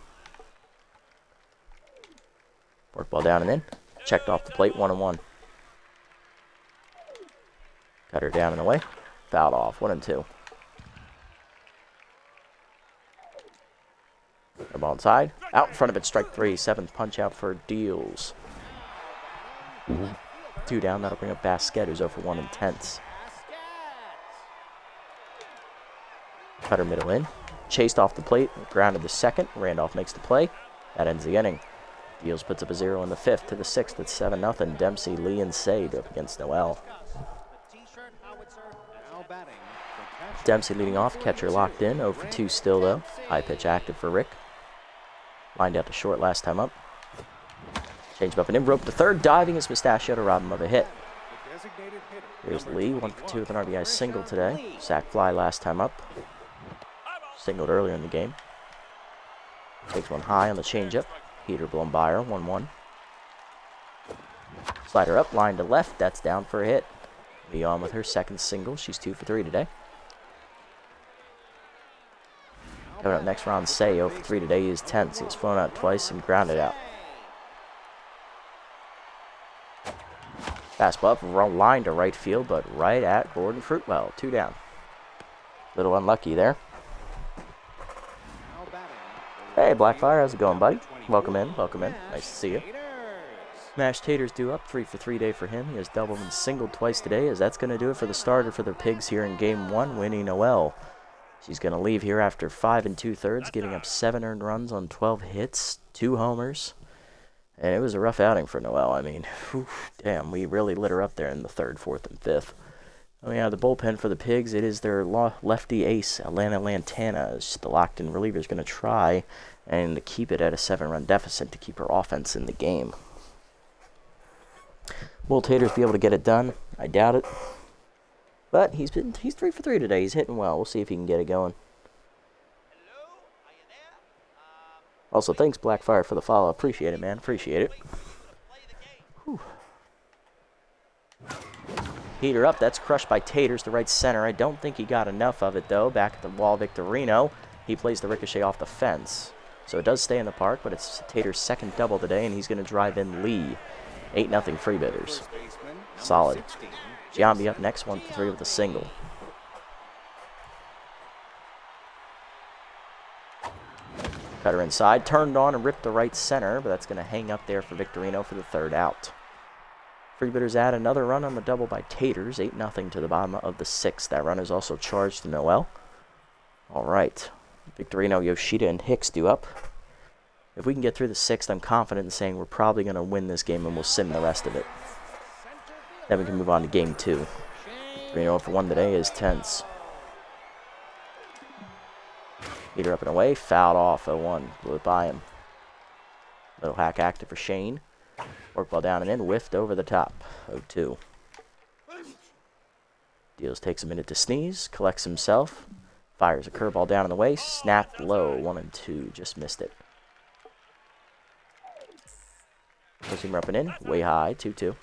Work ball down and in. Checked off the plate, 1-1. Cutter down and away. Fouled off, 1-2. The ball inside. Out in front of it, strike 3. 7th punch out for Deals. 2 down, that'll bring up Basquet, who's 0 for 1 in 10ths. Cutter middle in. Chased off the plate, grounded to second. Randolph makes the play. That ends the inning. Deals puts up a 0 in the 5th to the 6th. It's 7-0. Dempsey, Lee, and Sade up against Noel. Dempsey leading off, catcher locked in, 0 for 2 still though. High pitch active for Rick. Lined out to short last time up. Change up and in, rope to third, diving his mustachio to rob him of a hit. Here's Lee, 1 for 2 with an RBI single today. Sack fly last time up. Singled earlier in the game. Takes one high on the changeup. Peter Blumbeyer, 1-1. Slider up, line to left, that's down for a hit. Lee on with her second single, she's 2 for 3 today. Coming up next, Ron Say, 0 for 3 today. He is tense. He was flown out twice and grounded out. Fastball up, line to right field, but right at Gordon Fruitwell. 2 down. Little unlucky there. Hey, Blackfire, how's it going, buddy? Welcome in, welcome in. Nice to see you. Mashed Taters due up, 3 for 3 day for him. He has doubled and singled twice today, as that's going to do it for the starter for the Pigs here in Game 1, Winnie Noel. She's going to leave here after 5 2/3, giving up 7 earned runs on 12 hits, 2 homers. And it was a rough outing for Noel. I mean, whew, damn, we really lit her up there in the 3rd, 4th, and 5th. Oh yeah, the bullpen for the Pigs, it is their lefty ace, Atlanta Lantana. The locked-in reliever is going to try and keep it at a 7-run deficit to keep her offense in the game. Will Taters be able to get it done? I doubt it. But he's 3 for 3 today. He's hitting well. We'll see if he can get it going. Also, thanks, Blackfire, for the follow. Appreciate it, man. Appreciate it. Whew. Heater up. That's crushed by Taters to right center. I don't think he got enough of it, though. Back at the wall, Victorino. He plays the ricochet off the fence. So it does stay in the park, but it's Taters' second double today, and he's going to drive in Lee. 8-0 Freebooters. Solid. Giambi up next, 1 for 3 with a single. Cutter inside, turned on and ripped to right center, but that's going to hang up there for Victorino for the 3rd out. Freebooters add another run on the double by Taters, 8-0 to the bottom of the 6th. That run is also charged to Noel. All right, Victorino, Yoshida, and Hicks due up. If we can get through the 6th, I'm confident in saying we're probably going to win this game and we'll sim the rest of it. Then we can move on to Game 2. 3-0 for 1 today is tense. Heater up and away. Fouled off. 0-1. Blew it by him. Little hack active for Shane. Work ball down and in. Whiffed over the top. 0-2. Deals takes a minute to sneeze. Collects himself. Fires a curveball down in the way. Snapped low. 1-2. Just missed it. Pushing up and in. Way high. 2-2.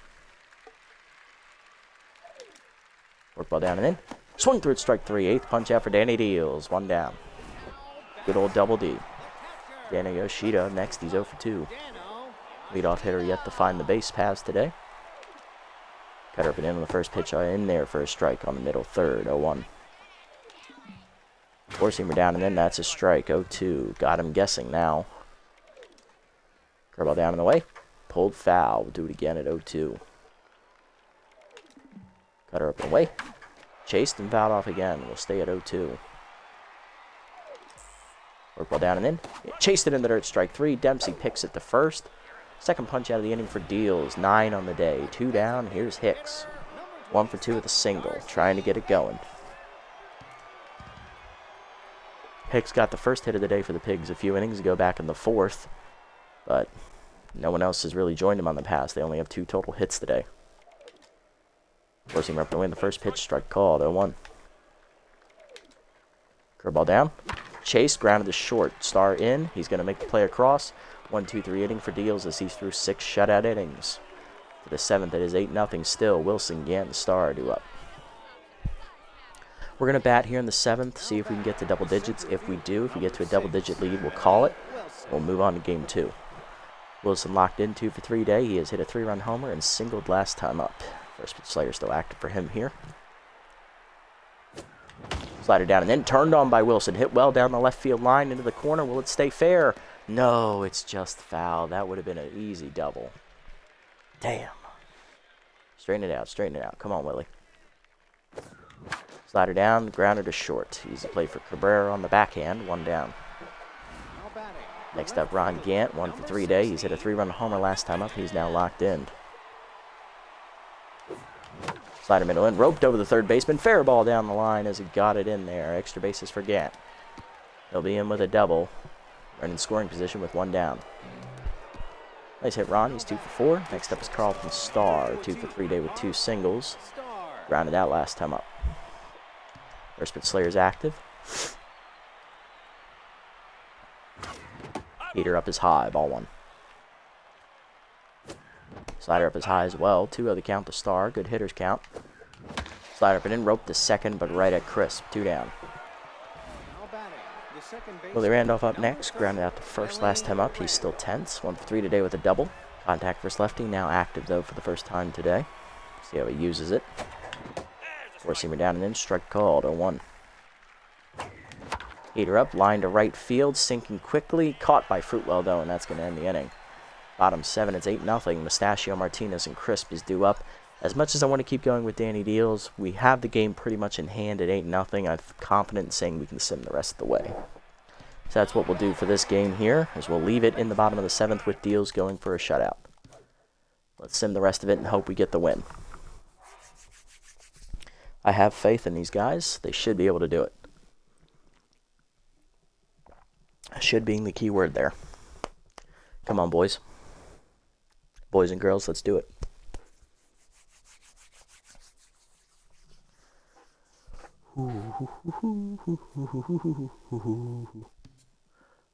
Work ball down and in. Swing through it. Strike 3. Eighth punch out for Danny Deals. 1 down. Good old double D. Dano Yoshida next. He's 0-2. Leadoff hitter yet to find the base paths today. Cutter up and in on the first pitch in there for a strike on the middle third. 0-1. Four-seamer down and in. That's a strike. 0-2. Got him guessing now. Curveball down in the way. Pulled foul. We'll do it again at 0-2. Cutter up and away. Chased and fouled off again. We'll stay at 0-2. Work ball down and in. Chased it in the dirt. Strike 3. Dempsey picks it to first. Second punch out of the inning for Deals. 9 on the day. 2 down. Here's Hicks. 1 for 2 with a single. Trying to get it going. Hicks got the first hit of the day for the Pigs a few innings ago back in the 4th. But no one else has really joined him on the pass. They only have 2 total hits today. Forcing him up to win the first pitch. Strike called. 0-1. Curveball down. Chase grounded to short. Star in. He's going to make the play across. 1-2-3 inning for Deals as he's through 6 shutout innings. For the 7th, it is 8-0 still. Wilson, Gant, and Star do up. We're going to bat here in the 7th, see if we can get to double digits. If we do, if we get to a double-digit lead, we'll call it. We'll move on to game 2. Wilson locked in 2 for 3 today. He has hit a 3-run homer and singled last time up. First pitch Slayer still active for him here. Slider down and then turned on by Wilson. Hit well down the left field line into the corner. Will it stay fair? No, it's just foul. That would have been an easy double. Damn. Straighten it out. Straighten it out. Come on, Willie. Slider down. Grounder to short. Easy play for Cabrera on the backhand. 1 down. Next up, Ron Gant. 1 for 3 today. He's hit a 3-run homer last time up. He's now locked in. Slider middle in, roped over the third baseman. Fair ball down the line as he got it in there. Extra bases for Gant. He'll be in with a double. Running in scoring position with 1 down. Nice hit, Ron. He's 2 for 4. Next up is Carlton Starr. 2 for 3 today with 2 singles. Grounded out last time up. First pitch Slayer's active. Heater up is high. Ball 1. Slider up as high as well. 2 of the count to Star. Good hitters count. Slider up and in. Rope to second, but right at crisp. 2 down. Willie Randolph up next. Grounded out to first last time up. He's still tense. 1 for 3 today with a double. Contact first lefty. Now active, though, for the first time today. See how he uses it. Four-seamer down and in. Strike called. 0-1. Heater up. Line to right field. Sinking quickly. Caught by Fruitwell, though, and that's going to end the inning. Bottom 7, it's 8-0. Mustachio, Martinez, and Crisp is due up. As much as I want to keep going with Danny Deals, we have the game pretty much in hand at 8-0. I'm confident in saying we can sim the rest of the way. So that's what we'll do for this game here, is we'll leave it in the bottom of the 7th with Deals going for a shutout. Let's sim the rest of it and hope we get the win. I have faith in these guys. They should be able to do it. Should being the key word there. Come on, boys. Boys and girls, let's do it.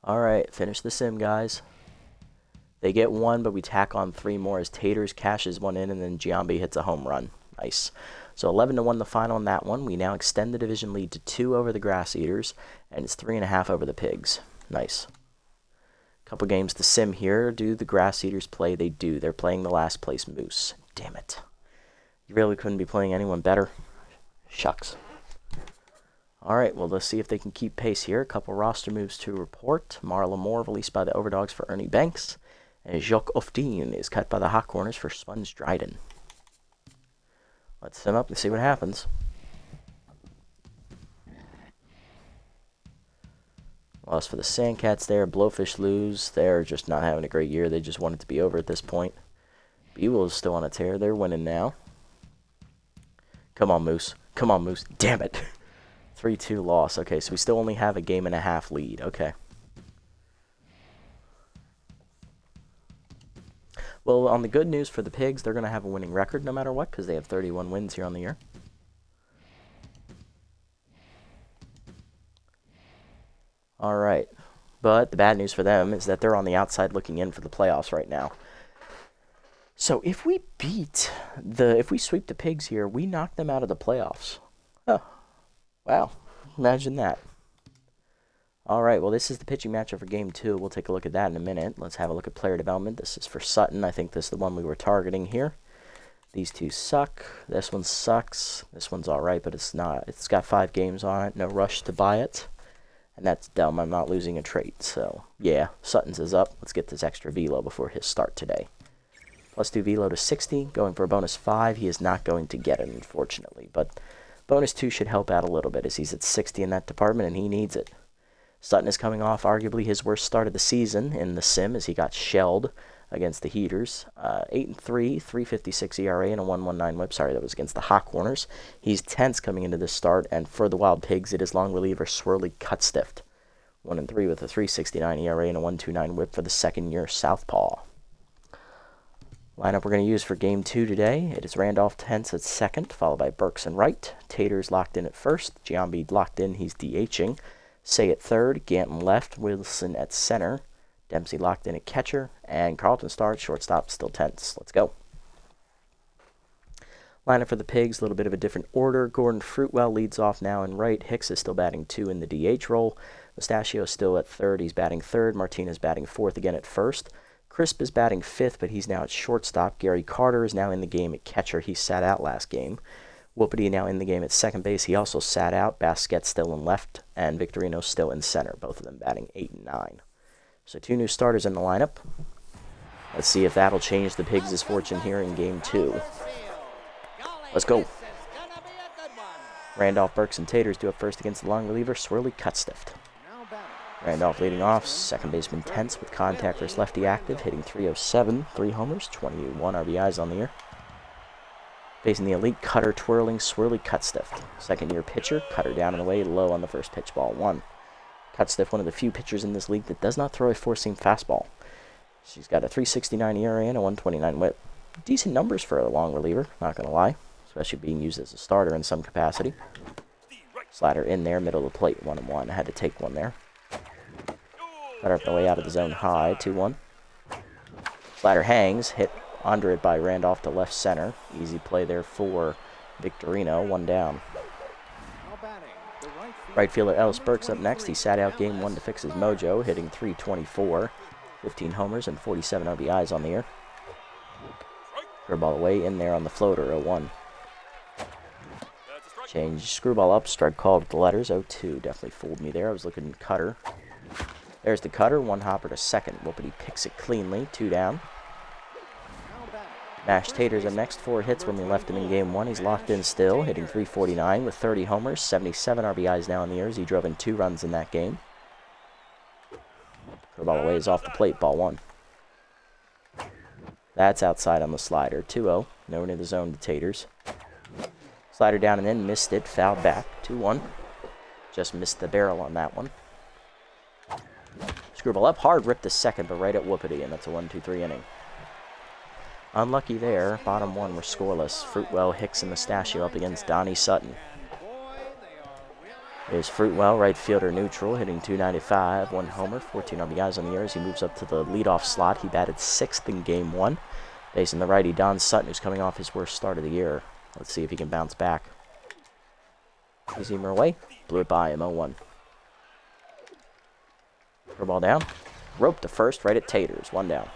Alright, finish the sim, guys. They get 1, but we tack on 3 more as Taters cashes 1 in, and then Giambi hits a home run. Nice. So 11-1 the final on that one. We now extend the division lead to 2 over the Grass Eaters, and it's 3.5 over the Pigs. Nice. Couple games to sim here. Do the Grass Eaters play? They do. They're playing the last place Moose. Damn it. You really couldn't be playing anyone better. Shucks. Alright, well, let's see if they can keep pace here. A couple roster moves to report. Marla Moore released by the Overdogs for Ernie Banks. And Jacques Ofdien is cut by the Hot Corners for Sponge Dryden. Let's sim up and see what happens. Loss for the Sandcats there. Blowfish lose. They're just not having a great year. They just want it to be over at this point. Bewell is still on a tear. They're winning now. Come on, Moose. Come on, Moose. Damn it. 3-2 loss. Okay, so we still only have a game and a half lead. Okay. Well, on the good news for the Pigs, they're going to have a winning record no matter what because they have 31 wins here on the year. All right. But the bad news for them is that they're on the outside looking in for the playoffs right now. So if we sweep the Pigs here, we knock them out of the playoffs. Oh, wow. Imagine that. All right, well, this is the pitching matchup for Game 2. We'll take a look at that in a minute. Let's have a look at player development. This is for Sutton. I think this is the one we were targeting here. These two suck. This one sucks. This one's all right, but it's not. It's got 5 games on it. No rush to buy it. And that's dumb. I'm not losing a trait. So, yeah, Sutton's is up. Let's get this extra velo before his start today. +2 velo to 60. Going for a bonus 5. He is not going to get it, unfortunately. But bonus 2 should help out a little bit as he's at 60 in that department, and he needs it. Sutton is coming off arguably his worst start of the season in the sim as he got shelled against the Heaters. 8-3, 3.56 ERA, and a 1.19 whip. Sorry, that was against the Hot Corners. He's tense coming into this start, and for the Wild Pigs, it is long reliever Swirly Cutstift. 1-3 with a 3.69 ERA and a 1.29 whip for the second-year Southpaw. Lineup we're going to use for Game 2 today. It is Randolph Tense at second, followed by Burks and right. Taters locked in at first. Giambi locked in. He's DHing. Say at third, Ganton left, Wilson at center, Dempsey locked in at catcher, and Carlton starts, shortstop, still tense. Let's go. Lineup for the Pigs, a little bit of a different order. Gordon Fruitwell leads off now in right. Hicks is still batting 2 in the DH role. Mustachio still at third. He's batting third. Martinez batting fourth again at first. Crisp is batting fifth, but he's now at shortstop. Gary Carter is now in the game at catcher. He sat out last game. Whoopity now in the game at second base. He also sat out. Basquet still in left, and Victorino still in center. Both of them batting 8 and 9. So 2 new starters in the lineup. Let's see if that'll change the Pigs' fortune here in Game 2. Let's go. Randolph, Burks, and Taters do up first against the long reliever, Swirly Cutstift. Randolph leading off. Second baseman Tense with contact versus lefty active, hitting .307, 3 homers, 21 RBIs on the year. Facing the elite cutter twirling Swirly Cutstift. Second-year pitcher, cutter down and away, low on the first pitch, ball 1. Cutstift, one of the few pitchers in this league that does not throw a four-seam fastball. She's got a 3.69 ERA and a 1.29 whip. Decent numbers for a long reliever, not going to lie, especially being used as a starter in some capacity. Slider in there, middle of the plate, 1-1. I had to take one there. Cutter up the way out of the zone high, 2-1. Slider hangs, hit under it by Randolph to left center. Easy play there for Victorino, 1 down. Right fielder Ellis Burks up next. He sat out Game 1 to fix his mojo, hitting .324, 15 homers and 47 RBIs on the year. Screwball away in there on the floater, 0-1. Change, screwball up, strike called with the letters, 0-2. Definitely fooled me there. I was looking cutter. There's the cutter, 1 hopper to second. Whoopity picks it cleanly, 2 down. Mash Taters up next, 4 hits when we left him in Game 1. He's locked in still, hitting .349 with 30 homers, 77 RBIs now in the year as he drove in 2 runs in that game. Curveball away is off the plate, ball 1. That's outside on the slider, 2-0. Nowhere near the zone to Taters. Slider down and in, missed it, fouled back, 2-1. Just missed the barrel on that one. Screwball up, hard rip to second, but right at Whoopity, and that's a 1-2-3 inning. Unlucky there, bottom 1 were scoreless. Fruitwell, Hicks, and Mustachio up against Donnie Sutton. Here's Fruitwell, right fielder neutral, hitting .295, 1 homer, 14 RBIs on the year as he moves up to the leadoff slot. He batted 6th in Game 1. Facing the righty, Don Sutton, who's coming off his worst start of the year. Let's see if he can bounce back. Easymer away, blew it by him, 0-1. Throw ball down, rope to first, right at Taters, 1 down.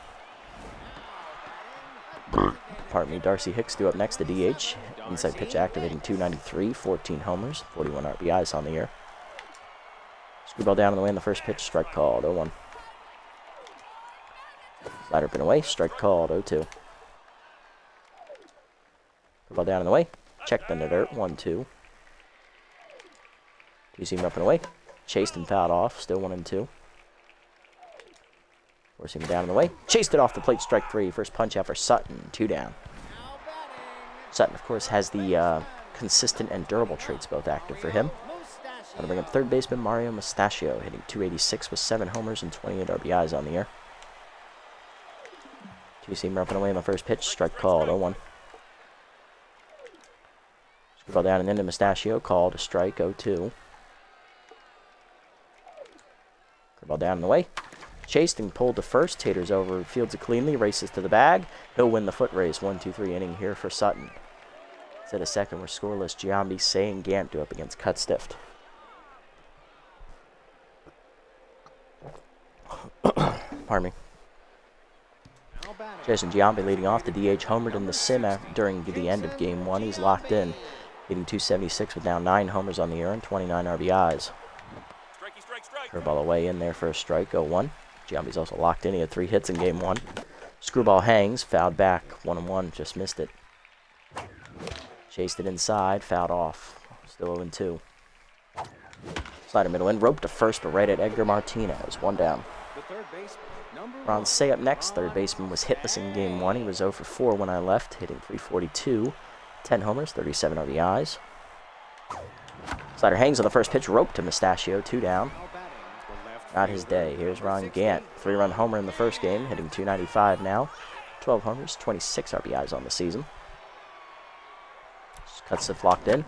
Pardon me, Darcy Hicks due up next to DH. Inside pitch activating .293, 14 homers, 41 RBIs on the year. Screwball down on the way in the first pitch, strike called, 0-1. Slider been away, strike called, 0-2. Screwball down in the way, checked in the dirt, 1-2. Two-seamer up and away, chased and fouled off, still 1-2. Forcing him down in the way. Chased it off the plate, strike 3. First punch out for Sutton, 2 down. Sutton, of course, has the consistent and durable traits both active for him. That'll bring up third baseman Mario Mustachio, hitting .286 with 7 homers and 28 RBIs on the year. Two-seamer up and away on the first pitch. Strike called, 0-1. Screwball down and into Mustachio, called a strike, 0-2. Screwball down and away. Chased and pulled to first. Taters over, fields it cleanly, races to the bag. He'll win the foot race. 1-2-3 inning here for Sutton. Instead of second, we're scoreless. Giambi, Say, and Gant do up against Cut Stift. Pardon me. Jason Giambi leading off. The DH homered in the sim during the end of Game 1. He's locked in, hitting .276 with now 9 homers on the year and 29 RBIs. Curveball away in there for a strike, 0-1. Giambi's also locked in. He had 3 hits in Game 1. Screwball hangs, fouled back, 1-1, just missed it. Chased it inside, fouled off, still 0-2. Slider middle in, rope to first, but right at Edgar Martinez, 1 down. Ron Say up next. Third baseman was hitless in Game 1. He was 0 for 4 when I left, hitting .342, 10 homers, 37 RBIs. Slider hangs on the first pitch, rope to Mustachio, 2 down. Not his day. Here's Ron Gant, 3-run homer in the first game, hitting .295 now. 12 homers, 26 RBIs on the season. Cuts it locked in.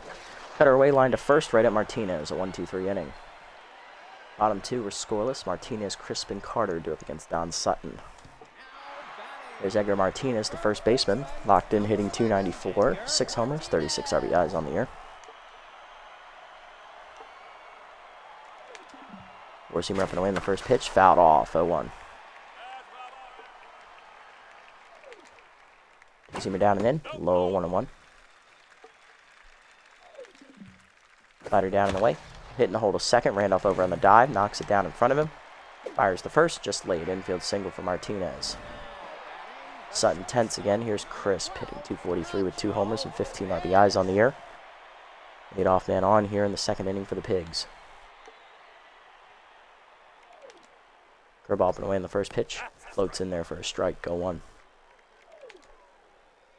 Cutter away, line to first, right at Martinez, a 1-2-3 inning. Bottom 2 were scoreless. Martinez, Crisp, and Carter do up against Don Sutton. There's Edgar Martinez, the first baseman, locked in, hitting .294, 6 homers, 36 RBIs on the year. Four-seamer up and away in the first pitch, fouled off, 0-1. Two-seamer down and in, low, 1-1. Slider down and away, hitting the hold of second. Randolph over on the dive, knocks it down in front of him. Fires the first, just late, infield single for Martinez. Sutton tense again. Here's Crisp, hitting .243 with 2 homers and 15 RBIs on the year. Leadoff man on here in the second inning for the Pigs. Curveball up and away in the first pitch. Floats in there for a strike, 0-1.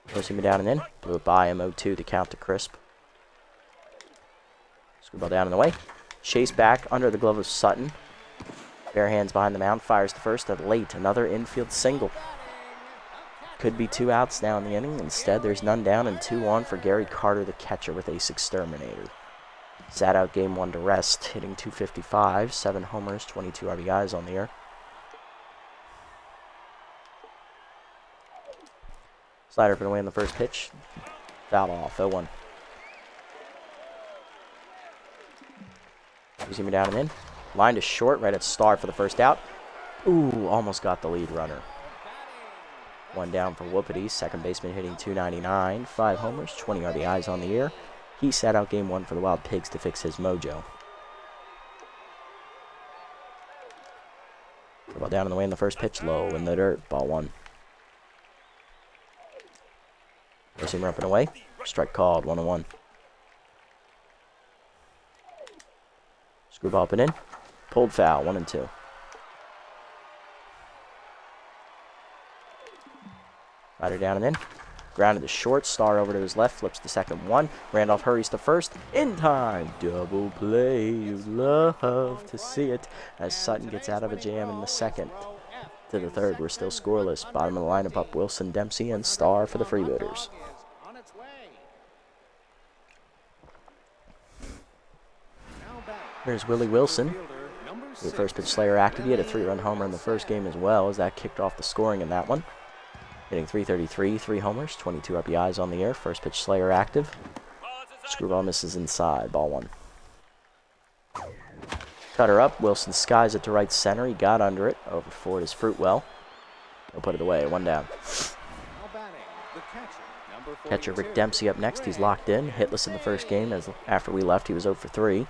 Four-seamer down and in. Blew it by him, 0-2 to count to Crisp. Screwball down and away. Chase back under the glove of Sutton. Bare hands behind the mound. Fires the first at late. Another infield single. Could be 2 outs now in the inning. Instead, there's none down and 2 on for Gary Carter, the catcher, with Ace Exterminator. Sat out Game 1 to rest, hitting .255, 7 homers, 22 RBIs on the year. Slider up and away in the first pitch. Foul off, 0-1. Two-seamer down and in. Line to short, right at Star for the first out. Ooh, almost got the lead runner. 1 down for Whoopity. Second baseman hitting .299. 5 homers, 20 RBIs on the year. He sat out Game 1 for the Wild Pigs to fix his mojo. Ball down in the way in the first pitch, low in the dirt, ball 1. Two-seamer up and away. Strike called, 1-1. Screwball up and in. Pulled foul, 1-2. Rider down and in. Grounded to short. Star over to his left. Flips to second, 1. Randolph hurries to first. In time. Double play. You love to see it. As Sutton gets out of a jam in the second. To the third. We're still scoreless. Bottom of the lineup up Wilson, Dempsey, and Star for the Freebooters. Here's Willie Wilson. The first pitch Slayer active. He had a 3-run homer in the first game as well, as that kicked off the scoring in that one. Hitting .333, 3 homers, 22 RBIs on the year. First pitch Slayer active. Screwball misses inside, ball 1. Cutter up. Wilson skies it to right center. He got under it. Over for it is Fruitwell. He'll put it away. 1 down. Catcher Rick Dempsey up next. He's locked in. Hitless in the first game. As after we left, he was 0 for 3.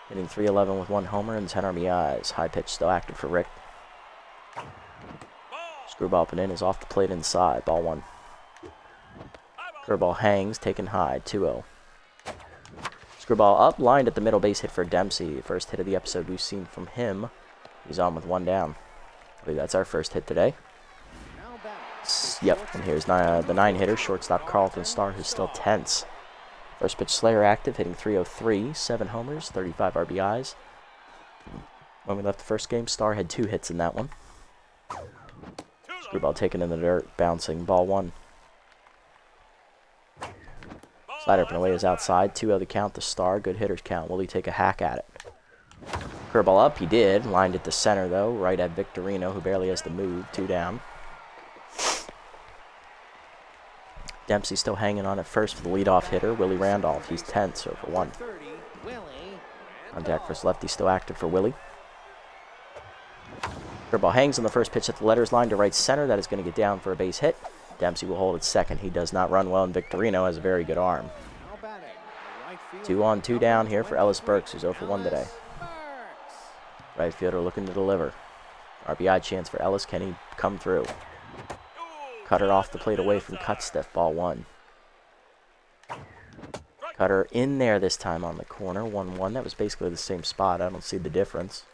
Hitting .311 with 1 homer and 10 RBIs. High pitch still active for Rick. Screwball up and in is off the plate inside. Ball 1. Curveball hangs, taken high. 2-0. Screwball up, lined at the middle base hit for Dempsey. First hit of the episode we've seen from him. He's on with 1 down. I believe that's our first hit today. Yep, and here's the 9-hitter, shortstop Carlton Starr, who's still tense. First pitch Slayer active, hitting .303, 7 homers, 35 RBIs. When we left the first game, Star had 2 hits in that one. Screwball taken in the dirt, bouncing, ball 1. Slider up and away is outside, 2-0 the count to Star, good hitter's count. Will he take a hack at it? Curveball up, he did. Lined it to center, though, right at Victorino, who barely has to move. 2 down. Dempsey still hanging on at first for the leadoff hitter, Willie Randolph. He's 10th, so for 1. Contact first lefty still active for Willie. Curveball hangs on the first pitch at the letters line to right center. That is going to get down for a base hit. Dempsey will hold at second. He does not run well, and Victorino has a very good arm. 2 on, 2 down here for Ellis Burks, who's 0 for 1 today. Right fielder looking to deliver. RBI chance for Ellis. Can he come through? Cutter off the plate away from Cutstiff. Ball 1. Cutter in there this time on the corner. 1-1. That was basically the same spot. I don't see the difference.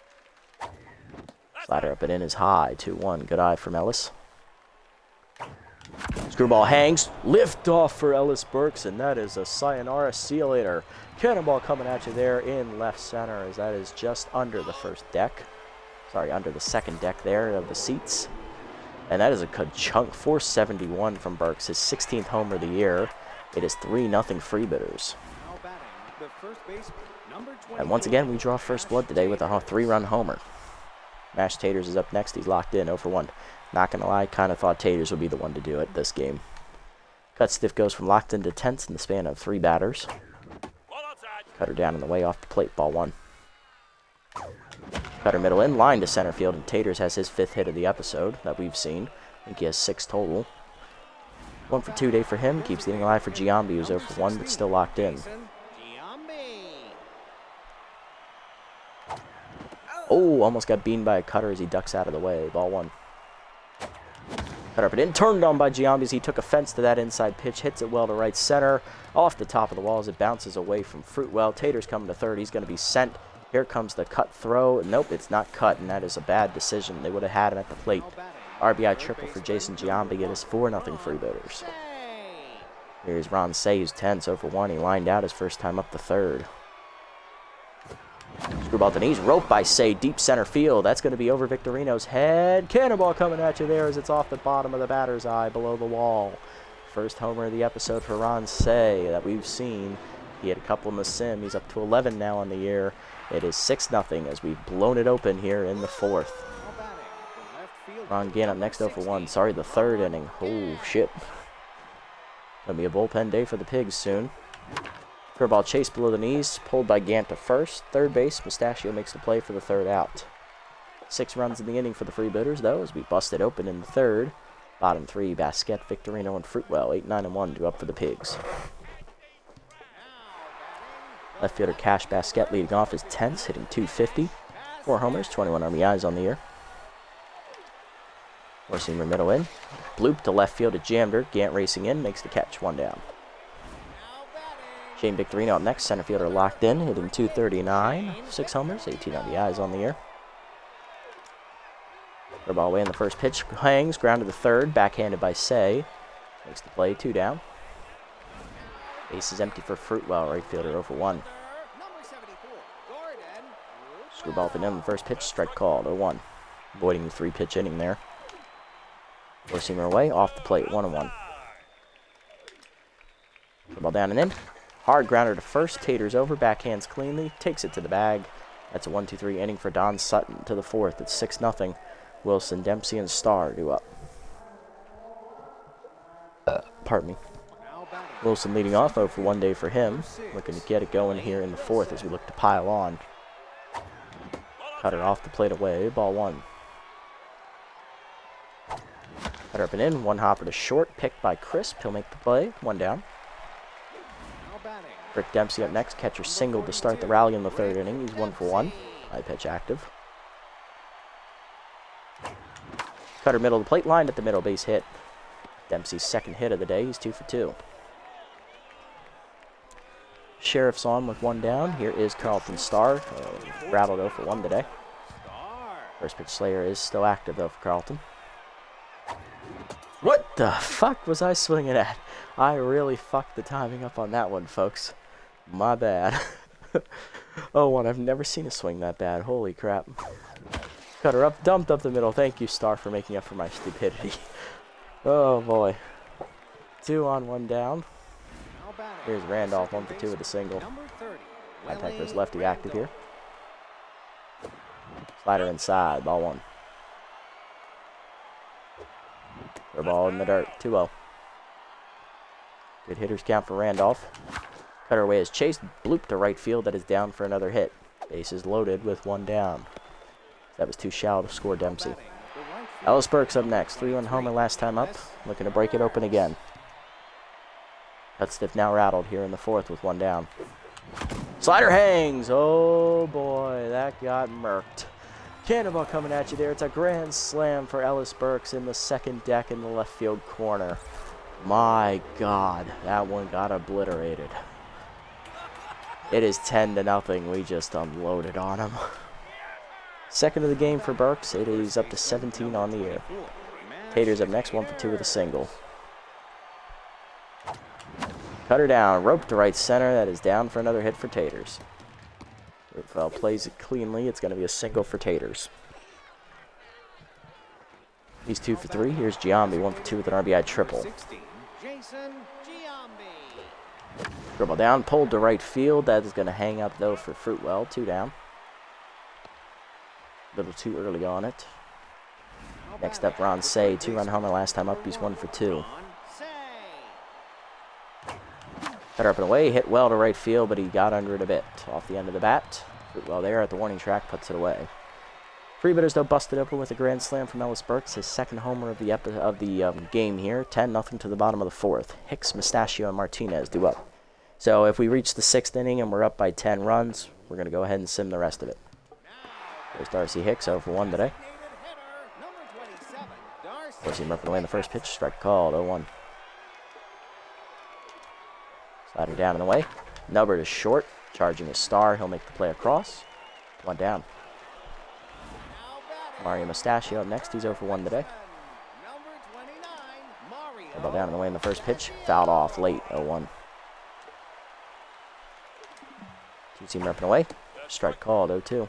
Slider up and in is high. 2-1. Good eye from Ellis. Screwball hangs. Lift off for Ellis Burks, and that is a sayonara. See you later. Cannonball coming at you there in left center, as that is just under the first deck. Sorry, under the second deck there of the seats. And that is a good chunk. 471 from Burks, his 16th homer of the year. It is 3-0 Freebooters. And once again, we draw first blood today with a 3-run homer. Mash Taters is up next. He's locked in, 0 for 1. Not going to lie, kind of thought Taters would be the one to do it this game. Cutstiff goes from locked in to tense in the span of 3 batters. Cutter down in the way off the plate, ball 1. Cutter middle in, line to center field, and Taters has his 5th hit of the episode that we've seen. I think he has 6 total. 1 for 2 day for him. Keeps getting alive for Giambi, who's 0 for 1, but still locked in. Oh, almost got beamed by a cutter as he ducks out of the way. Ball 1. Cutter up and in, turned on by Giambi as he took offense to that inside pitch. Hits it well to right center. Off the top of the wall as it bounces away from Fruitwell. Taters coming to third. He's going to be sent. Here comes the cut throw. Nope, it's not cut, and that is a bad decision. They would have had him at the plate. RBI triple for Jason Giambi. It is 4-0 Freebooters. Here's Ron Say, who's 10, so for 1. He lined out his first time up the third. Screwball to knees, roped by Say, deep center field. That's going to be over Victorino's head. Cannonball coming at you there as it's off the bottom of the batter's eye below the wall. First homer of the episode for Ron Say that we've seen. He had a couple in the sim. He's up to 11 now on the year. It is 6-0 as we've blown it open here in the 4th. Ron Gant up next, 0 for 1. Sorry, the 3rd inning. Oh, shit. Gonna be a bullpen day for the Pigs soon. Curveball chase below the knees, pulled by Gant to first. Third base, Mustachio makes the play for the 3rd out. 6 runs in the inning for the Freebooters, though, as we busted open in the 3rd. Bottom 3, Basquette, Victorino, and Fruitwell. 8-9-1 to up for the Pigs. Left fielder Cash Basquette leading off is tense, hitting .250. 4 homers, 21 RBIs on the year. Four-seamer middle in. Bloop to left field, it jammed her. Gant racing in, makes the catch, 1 down. Shane Victorino up next, center fielder locked in, hitting .239. 6 homers, 18 RBIs on the year. Curveball away in the first pitch, hangs, ground to the 3rd, backhanded by Say. Makes the play, 2 down. Base is empty for Fruitwell, right fielder, 0 for 1. Screwball up and in the first pitch, strike called, 0-1. Avoiding the 3-pitch inning there. Four-seamer away, off the plate, 1-1. Curveball down and in. Hard grounder to first, Taters over, backhands cleanly, takes it to the bag. That's a 1-2-3 inning for Don Sutton to the 4th. It's 6-0. Wilson, Dempsey, and Starr do up. Pardon me. Wilson leading off, 0 for 1 day for him. Looking to get it going here in the 4th as we look to pile on. Cutter off the plate away, ball 1. Cutter up and in, 1 hopper to short, picked by Crisp. He'll make the play, 1 down. Rick Dempsey up next, catcher singled to start the rally in the 3rd inning. He's 1 for 1. High pitch active. Cutter middle of the plate, lined at the middle, base hit. Dempsey's 2nd hit of the day. He's 2 for 2. Sheriff's on with 1 down. Here is Carlton Starr. Rattled 0 for 1 today. First pitch Slayer is still active though for Carlton. What the fuck was I swinging at? I really fucked the timing up on that one, folks. My bad. Oh, one. I've never seen a swing that bad. Holy crap. Cut her up, dumped up the middle. Thank you, Star, for making up for my stupidity. Oh, boy. 2 on, 1 down. Here's Randolph, 1 for 2 with a single. High Techers lefty active here. Slider inside, ball 1. Throw ball in the dirt, 2-0. Good hitters count for Randolph. Cutter away is chased, bloop to right field, that is down for another hit. Bases loaded with 1 down. That was too shallow to score Dempsey. Ellis Burks up next, 3-1 homer last time up, looking to break it open again. Cut stiff now rattled here in the 4th with 1 down. Slider hangs, oh boy, that got murked. Cannonball coming at you there. It's a grand slam for Ellis Burks in the 2nd deck in the left field corner. My God, that one got obliterated. It is 10-0. We just unloaded on him. 2nd of the game for Burks. It is up to 17 on the year. Taters up next, 1 for 2 with a single. Cutter down, rope to right center. That is down for another hit for Taters. Ripfell plays it cleanly. It's going to be a single for Taters. He's 2 for 3. Here's Giambi, 1 for 2 with an RBI triple. Dribble down, pulled to right field. That is going to hang up, though, for Fruitwell. 2 down. A little too early on it. Next up, Ron Say. 2-run homer last time up. He's 1 for 2. Cutter up and away. Hit well to right field, but he got under it a bit. Off the end of the bat. Fruitwell there at the warning track. Puts it away. Freebooters, though, busted open with a grand slam from Ellis Burks. His 2nd homer of the game here. 10-0 to the bottom of the 4th. Hicks, Mustachio, and Martinez do up. So if we reach the 6th inning and we're up by 10 runs, we're going to go ahead and sim the rest of it. There's Darcy Hicks, 0 for 1 today. Darcy ripping away in the first pitch. Strike called, 0-1. Slider down and away. Nubbard is short. Charging his Star. He'll make the play across. 1 down. Mario Mustachio up next. He's 0 for 1 today. Ball down and away in the first pitch. Fouled off late, 0-1. Two-seam ripping away. Strike called, 0-2.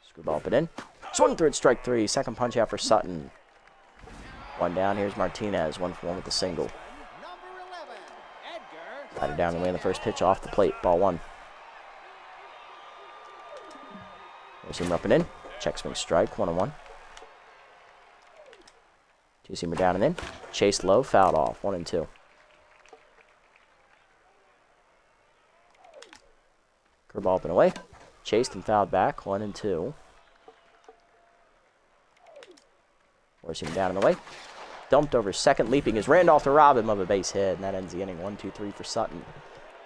Screwball up and in. Swung through it, strike 3. 2nd punch out for Sutton. 1 down. Here's Martinez. 1 for 1 with the single. Slider down and away in the first pitch. Off the plate. Ball 1. Two-seam up and in. Check swing strike. 1-1. Two-seamer down and in. Chased low. Fouled off. 1-2. Curveball up and away. Chased and fouled back. 1-2. Forcing him down and away. Dumped over 2nd. Leaping is Randolph to rob him of a base hit. And that ends the inning. 1-2-3 for Sutton.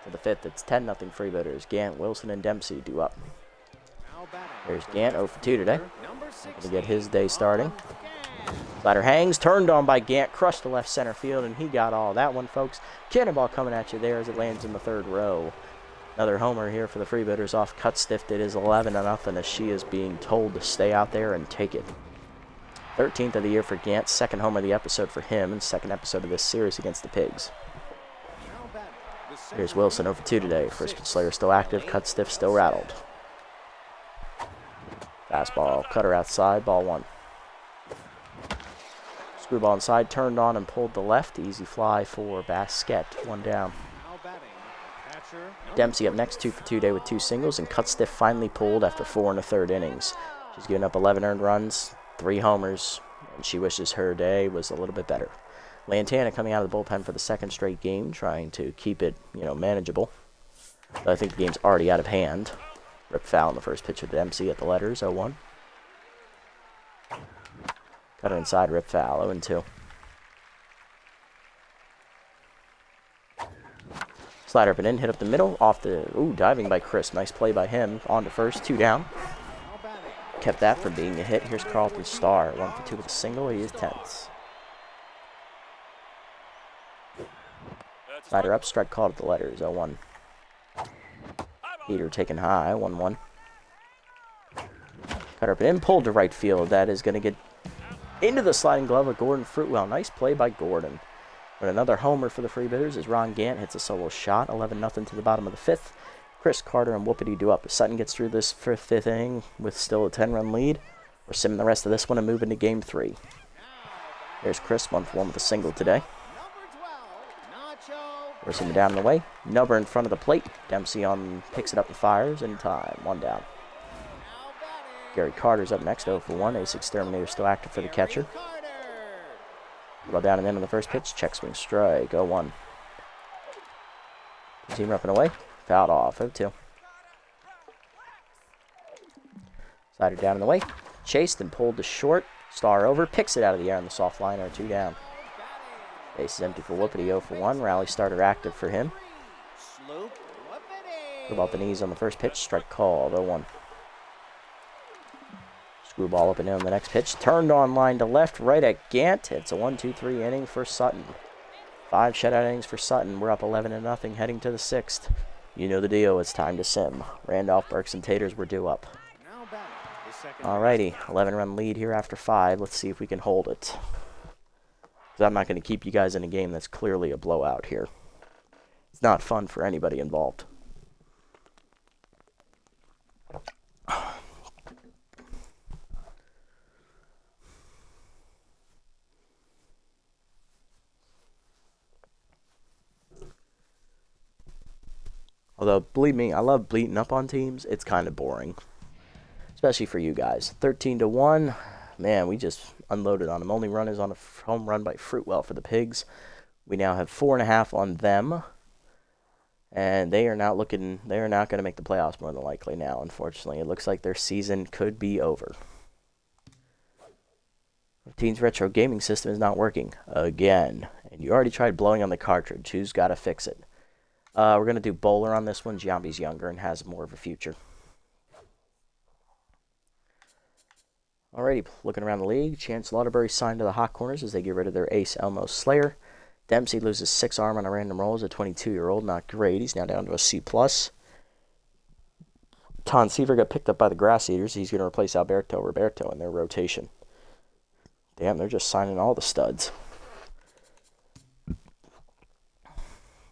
For the 5th, it's 10-0 Freebooters. Gant, Wilson, and Dempsey do up. There's Gant, 0 for 2 today. Going to get his day starting. Slider hangs. Turned on by Gant. Crushed to left center field. And he got all that one, folks. Cannonball coming at you there as it lands in the 3rd row. Another homer here for the Freebooters off cut stiff. It is 11-0 as she is being told to stay out there and take it. 13th of the year for Gant. 2nd homer of the episode for him. And 2nd episode of this series against the Pigs. Here's Wilson, 0 for 2 today. First pitch Slayer still active. Cut stiff still rattled. Fastball. Cutter outside. Ball 1. Screwball inside. Turned on and pulled to left. Easy fly for Basket. 1 down. Dempsey up next, 2 for 2 today with 2 singles, and Cut Stiff finally pulled after 4 1/3 innings. She's given up 11 earned runs, 3 homers, and she wishes her day was a little bit better. Lantana coming out of the bullpen for the 2nd straight game, trying to keep it, manageable. But I think the game's already out of hand. Rip foul in the first pitch of Dempsey at the letters, 0-1. Cutter inside, rip foul, 0-2. Slider up and in, hit up the middle, off the, diving by Chris. Nice play by him, on to first, 2 down. Kept that from being a hit. Here's Carlton Starr, 1 for 2 with a single, he is tense. Slider up, strike called at the letters, 0-1. Heater taken high, 1-1. Cutter up and in, pulled to right field. That is going to get into the sliding glove of Gordon Fruitwell. Nice play by Gordon. But another homer for the Freebooters as Ron Gant hits a solo shot. 11-0 to the bottom of the fifth. Chris Carter and Whoopity do up. If Sutton gets through this fifth inning with still a 10-run lead, we're simming the rest of this one and moving to game 3. There's Chris, 1-for-1 with a single today. Force him down in the way. Nubber in front of the plate. Dempsey picks it up and fires in time. 1 down. Gary Carter's up next, 0-for-1. Ace Exterminator still active for the catcher. Well down and in on the first pitch. Check swing strike. 0-1. Team up and away. Fouled off. 0-2. Slider down in the way. Chased and pulled to short. Star over. Picks it out of the air on the soft liner. 2 down. Base is empty for Whoopity. 0-for-1. Rally starter active for him. About the knees on the first pitch. Strike called. 0-1. Screwball up and in on the next pitch. Turned on line to left, right at Gant. It's a 1-2-3 inning for Sutton. 5 shutout innings for Sutton. We're up 11-0 heading to the 6th. You know the deal. It's time to sim. Randolph, Burks, and Taters were due up. Alrighty, 11-run lead here after 5. Let's see if we can hold it. Because I'm not going to keep you guys in a game that's clearly a blowout here. It's not fun for anybody involved. Although, believe me, I love beating up on teams. It's kind of boring. Especially for you guys. 13-1. Man, we just unloaded on them. Only run is on a home run by Fruitwell for the Pigs. We now have 4.5 on them. And they are not going to make the playoffs more than likely now, unfortunately. It looks like their season could be over. Team's retro gaming system is not working again. And you already tried blowing on the cartridge. Who's got to fix it? We're going to do Bowler on this one. Giambi's younger and has more of a future. Alrighty, looking around the league. Chance Lauderbury signed to the Hot Corners as they get rid of their ace, Elmo Slayer. Dempsey loses 6 arm on a random roll as a 22-year-old. Not great. He's now down to a C+. Ton Seaver got picked up by the Grass Eaters. He's going to replace Alberto Roberto in their rotation. Damn, they're just signing all the studs.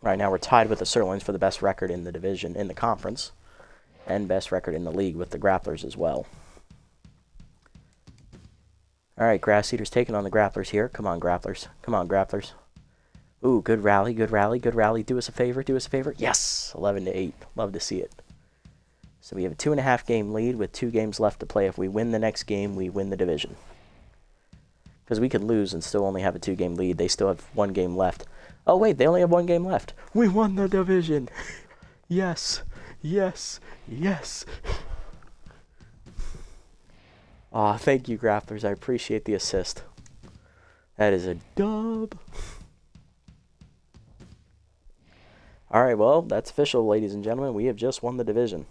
Right now we're tied with the Sirloins for the best record in the division, in the conference, and best record in the league with the Grapplers as well. All right, Grass Eaters taking on the Grapplers here. Come on, Grapplers. Come on, Grapplers. Ooh, good rally, good rally, good rally. Do us a favor, do us a favor. Yes, 11-8. Love to see it. So we have a 2.5 game lead with 2 games left to play. If we win the next game, we win the division. Because we could lose and still only have a 2 game lead. They still have 1 game left. Oh, wait, they only have 1 game left. We won the division. Yes, yes, yes. Aw, thank you, Grapplers. I appreciate the assist. That is a dub. Alright, well, that's official, ladies and gentlemen. We have just won the division.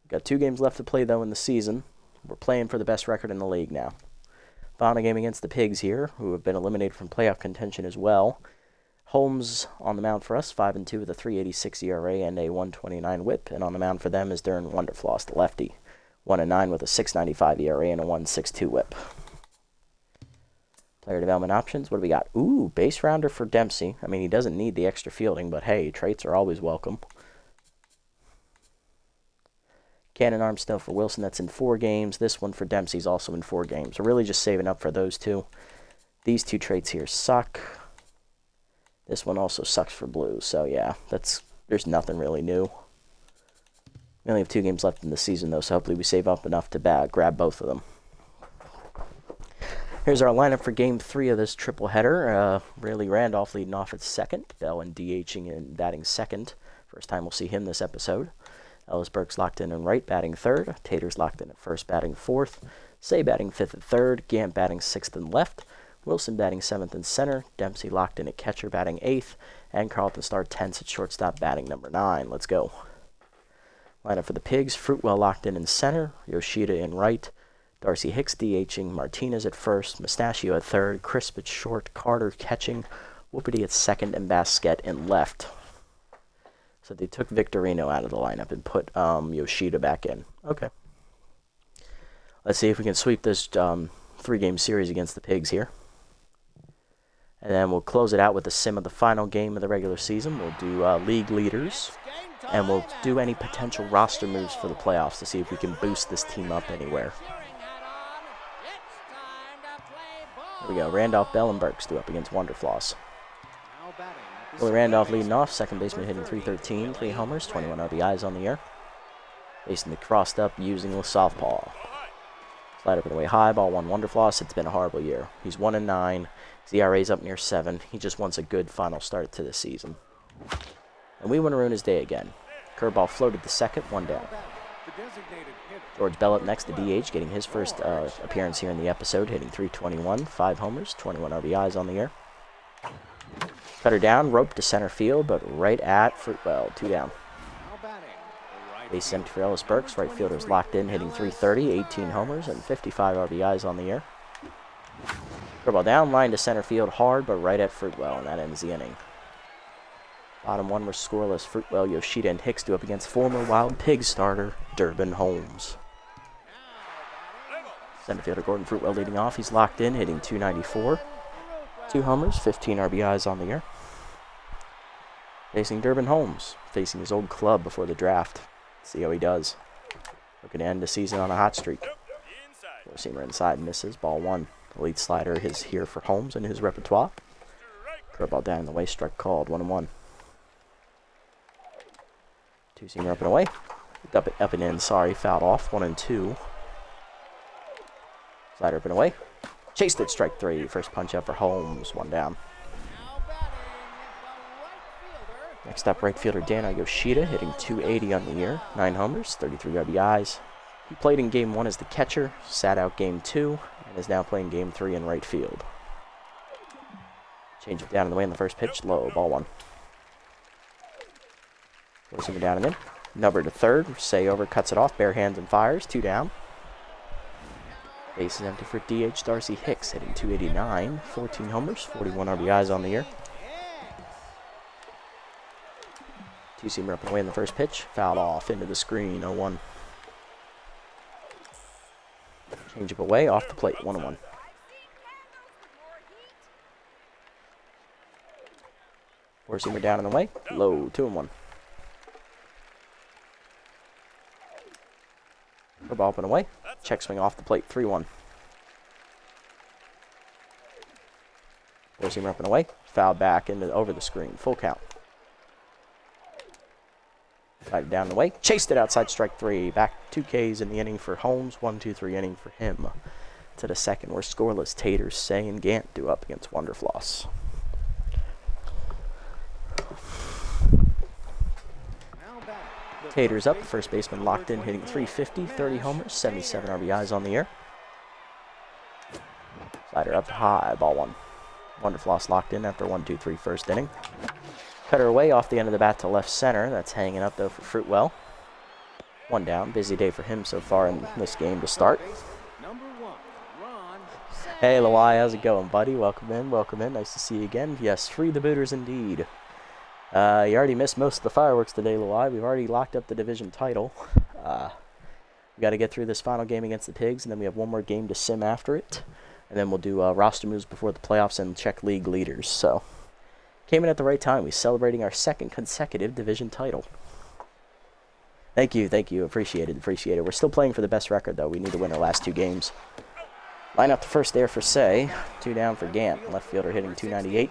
We've got 2 games left to play, though, in the season. We're playing for the best record in the league now. Final game against the Pigs here, who have been eliminated from playoff contention as well. Holmes on the mound for us, 5-2 with a 3.86 ERA and a 1.29 WHIP. And on the mound for them is Darren Wonderfloss, the lefty. 1-9 with a 6.95 ERA and a 1.62 WHIP. Player development options. What do we got? Ooh, base rounder for Dempsey. I mean, he doesn't need the extra fielding, but hey, traits are always welcome. Cannon arm still for Wilson. That's in 4 games. This one for Dempsey's also in 4 games. We're really just saving up for those 2. These 2 traits here suck. This one also sucks for Blues. So yeah, there's nothing really new. We only have 2 games left in the season, though, so hopefully we save up enough to grab both of them. Here's our lineup for Game 3 of this triple header. Really, Randolph leading off at second. Bell and DHing and batting second. First time we'll see him this episode. Ellis Burks locked in right, batting third. Taters locked in at first, batting fourth. Say batting fifth at third. Gant batting sixth and left. Wilson batting 7th and center. Dempsey locked in at catcher, batting 8th. And Carlton Starr 10th at shortstop, batting number 9. Let's go. Lineup for the Pigs. Fruitwell locked in center. Yoshida in right. Darcy Hicks DHing. Martinez at first. Mustachio at third. Crisp at short. Carter catching. Whoopity at second. And Basquette in left. So they took Victorino out of the lineup and put Yoshida back in. Okay. Let's see if we can sweep this 3-game series against the Pigs here. And then we'll close it out with the sim of the final game of the regular season. We'll do league leaders, and we'll do any potential roster moves for the playoffs to see if we can boost this team up anywhere. Here we go. Randolph, Bell, and Burks do up against Wonderfloss. Willie Randolph leading off. Second baseman hitting .313, 3 homers, 21 RBIs on the year. Facing the crossed up using the southpaw. Slide up and away high, ball one Wonderfloss. It's been a horrible year. He's 1-9. His ERA's up near 7. He just wants a good final start to the season. And we want to ruin his day again. Curveball floated to second, 1 down. George Bell up next to DH, getting his first appearance here in the episode, hitting .321, 5 homers, 21 RBIs on the year. Cutter down, rope to center field, but right at Fruitwell, 2 down. Base empty for Ellis Burks. Right fielder's locked in, hitting .330, 18 homers, and 55 RBIs on the year. Curveball down, line to center field hard, but right at Fruitwell, and that ends the inning. Bottom one were scoreless. Fruitwell, Yoshida, and Hicks do up against former Wild Pig starter Durbin Holmes. Center fielder Gordon Fruitwell leading off. He's locked in, hitting .294. 2 homers, 15 RBIs on the year. Facing Durbin Holmes, facing his old club before the draft. See how he does. Looking to end the season on a hot streak. Four-seamer inside, misses. Ball 1. The lead slider is here for Holmes in his repertoire. Curveball down the way, strike called, 1-1. Two-seamer up and away. Up and in, sorry, fouled off, 1-2. Slider up and away. Chased it, strike 3. First punch up for Holmes, 1 down. Next up, right fielder Dano Yoshida, hitting .280 on the year. 9 homers, 33 RBIs. He played in Game 1 as the catcher, sat out Game 2, and is now playing Game 3 in right field. Change it down in the way in the first pitch, low, ball 1. Forcing it down and in. Number to third, Say over, cuts it off, bare hands and fires, 2 down. Base is empty for DH Darcy Hicks, hitting .289, 14 homers, 41 RBIs on the year. Two-seamer up and away in the first pitch, fouled off into the screen, 0-1. Change up away, off the plate, 1-1. Four-seamer down and away, low, 2-1. Ball up and away, check swing off the plate, 3-1. Four-seamer up and away, fouled back into over the screen, full count. Slide down the way, chased it outside, strike 3. Back 2 Ks in the inning for Holmes, 1-2-3 inning for him. To the second, where scoreless Taters, Say, and Gant do up against Wonderfloss. Taters up, first baseman locked in, hitting .350, 30 homers, 77 RBIs on the year. Slider up high, ball 1. Wonderfloss locked in after 1-2-3 first inning. Cutter away off the end of the bat to left center. That's hanging up, though, for Fruitwell. 1 down. Busy day for him so far in this game to start. Hey, Lawai, how's it going, buddy? Welcome in, welcome in. Nice to see you again. Yes, Freebooters indeed. You already missed most of the fireworks today, Lawai. We've already locked up the division title. We got to get through this final game against the Pigs, and then we have one more game to sim after it. And then we'll do roster moves before the playoffs and check league leaders. So, came in at the right time. We're celebrating our 2nd consecutive division title. Thank you, appreciate it. We're still playing for the best record, though. We need to win our last 2 games. Line up the first there for Say, 2 down for Gant. Left fielder hitting .298,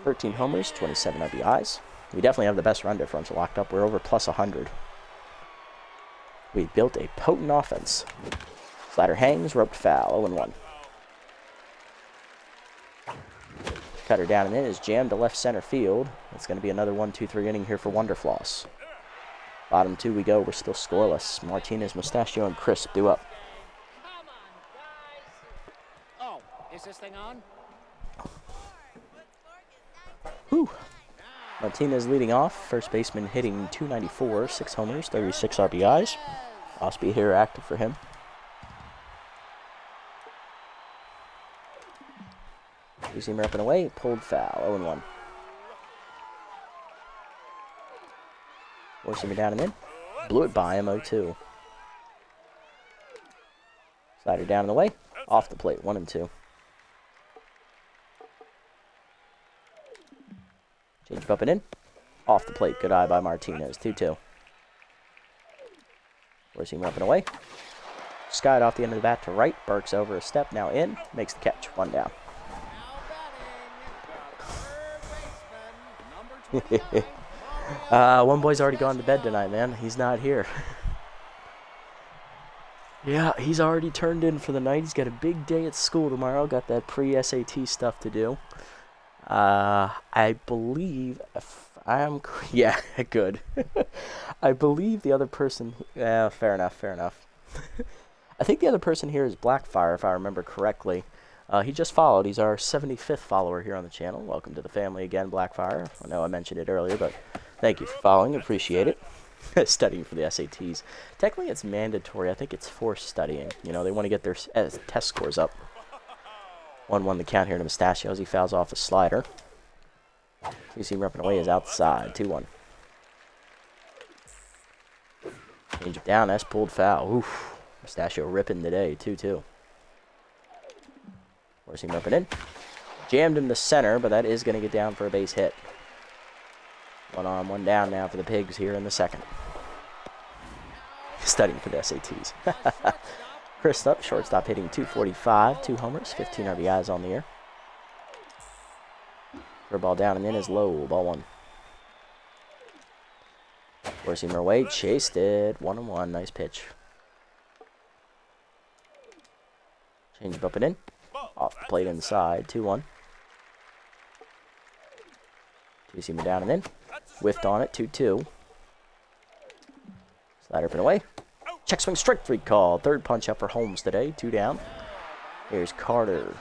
13 homers, 27 RBIs. We definitely have the best run differential locked up. We're over plus 100. We built a potent offense. Slider hangs, roped foul, 0-1. Cutter down and in is jammed to left center field. It's going to be another 1-2-3 inning here for Wonderfloss. Bottom 2 we go. We're still scoreless. Martinez, Mustachio, and Crisp do up. Come on, guys. Oh, is this thing on? Whew. Martinez leading off. First baseman hitting .294, 6 homers, 36 RBIs. Osby here active for him. Two-seamer up and away, pulled foul, 0-1. Four-seamer down and in, blew it by him, 0-2. Slider down and away, off the plate, 1-2. Change up and in. Off the plate. Good eye by Martinez. 2-2. Four-seamer up and away. Skied off the end of the bat to right. Burks over a step. Now in. Makes the catch. One down. One boy's already gone to bed tonight, man. He's not here. Yeah, he's already turned in for the night. He's got a big day at school tomorrow. Got that pre-SAT stuff to do. I believe, if I'm, yeah, good. I believe the other person, yeah, fair enough. I think the other person here is Blackfire, if I remember correctly. He just followed. He's our 75th follower here on the channel. Welcome to the family again, Blackfire. I know I mentioned it earlier, but thank you for following. Appreciate it. Studying for the SATs. Technically, it's mandatory. I think it's forced studying. You know, they want to get their test scores up. 1-1 the count here to Mustachios. He fouls off a slider. You see him ripping away is outside. 2-1. Change it down. That's pulled foul. Oof. Mustachio ripping today. 2-2. Where's he ripping in? Jammed him to center, but that is going to get down for a base hit. 1 on, 1 down now for the Pigs here in the second. Studying for the SATs. Chris up, shortstop hitting .245, 2 homers, 15 RBIs on the year. Curveball down and in is low, ball 1. Four-seamer away, chased it, 1-1, nice pitch. Change up and in, off the plate inside, 2-1. Two-seamer down and in. Whiffed on it, 2-2. Slider up and away. Check swing, strike 3 call. Third punch up for Holmes today, 2 down. Here's Carter.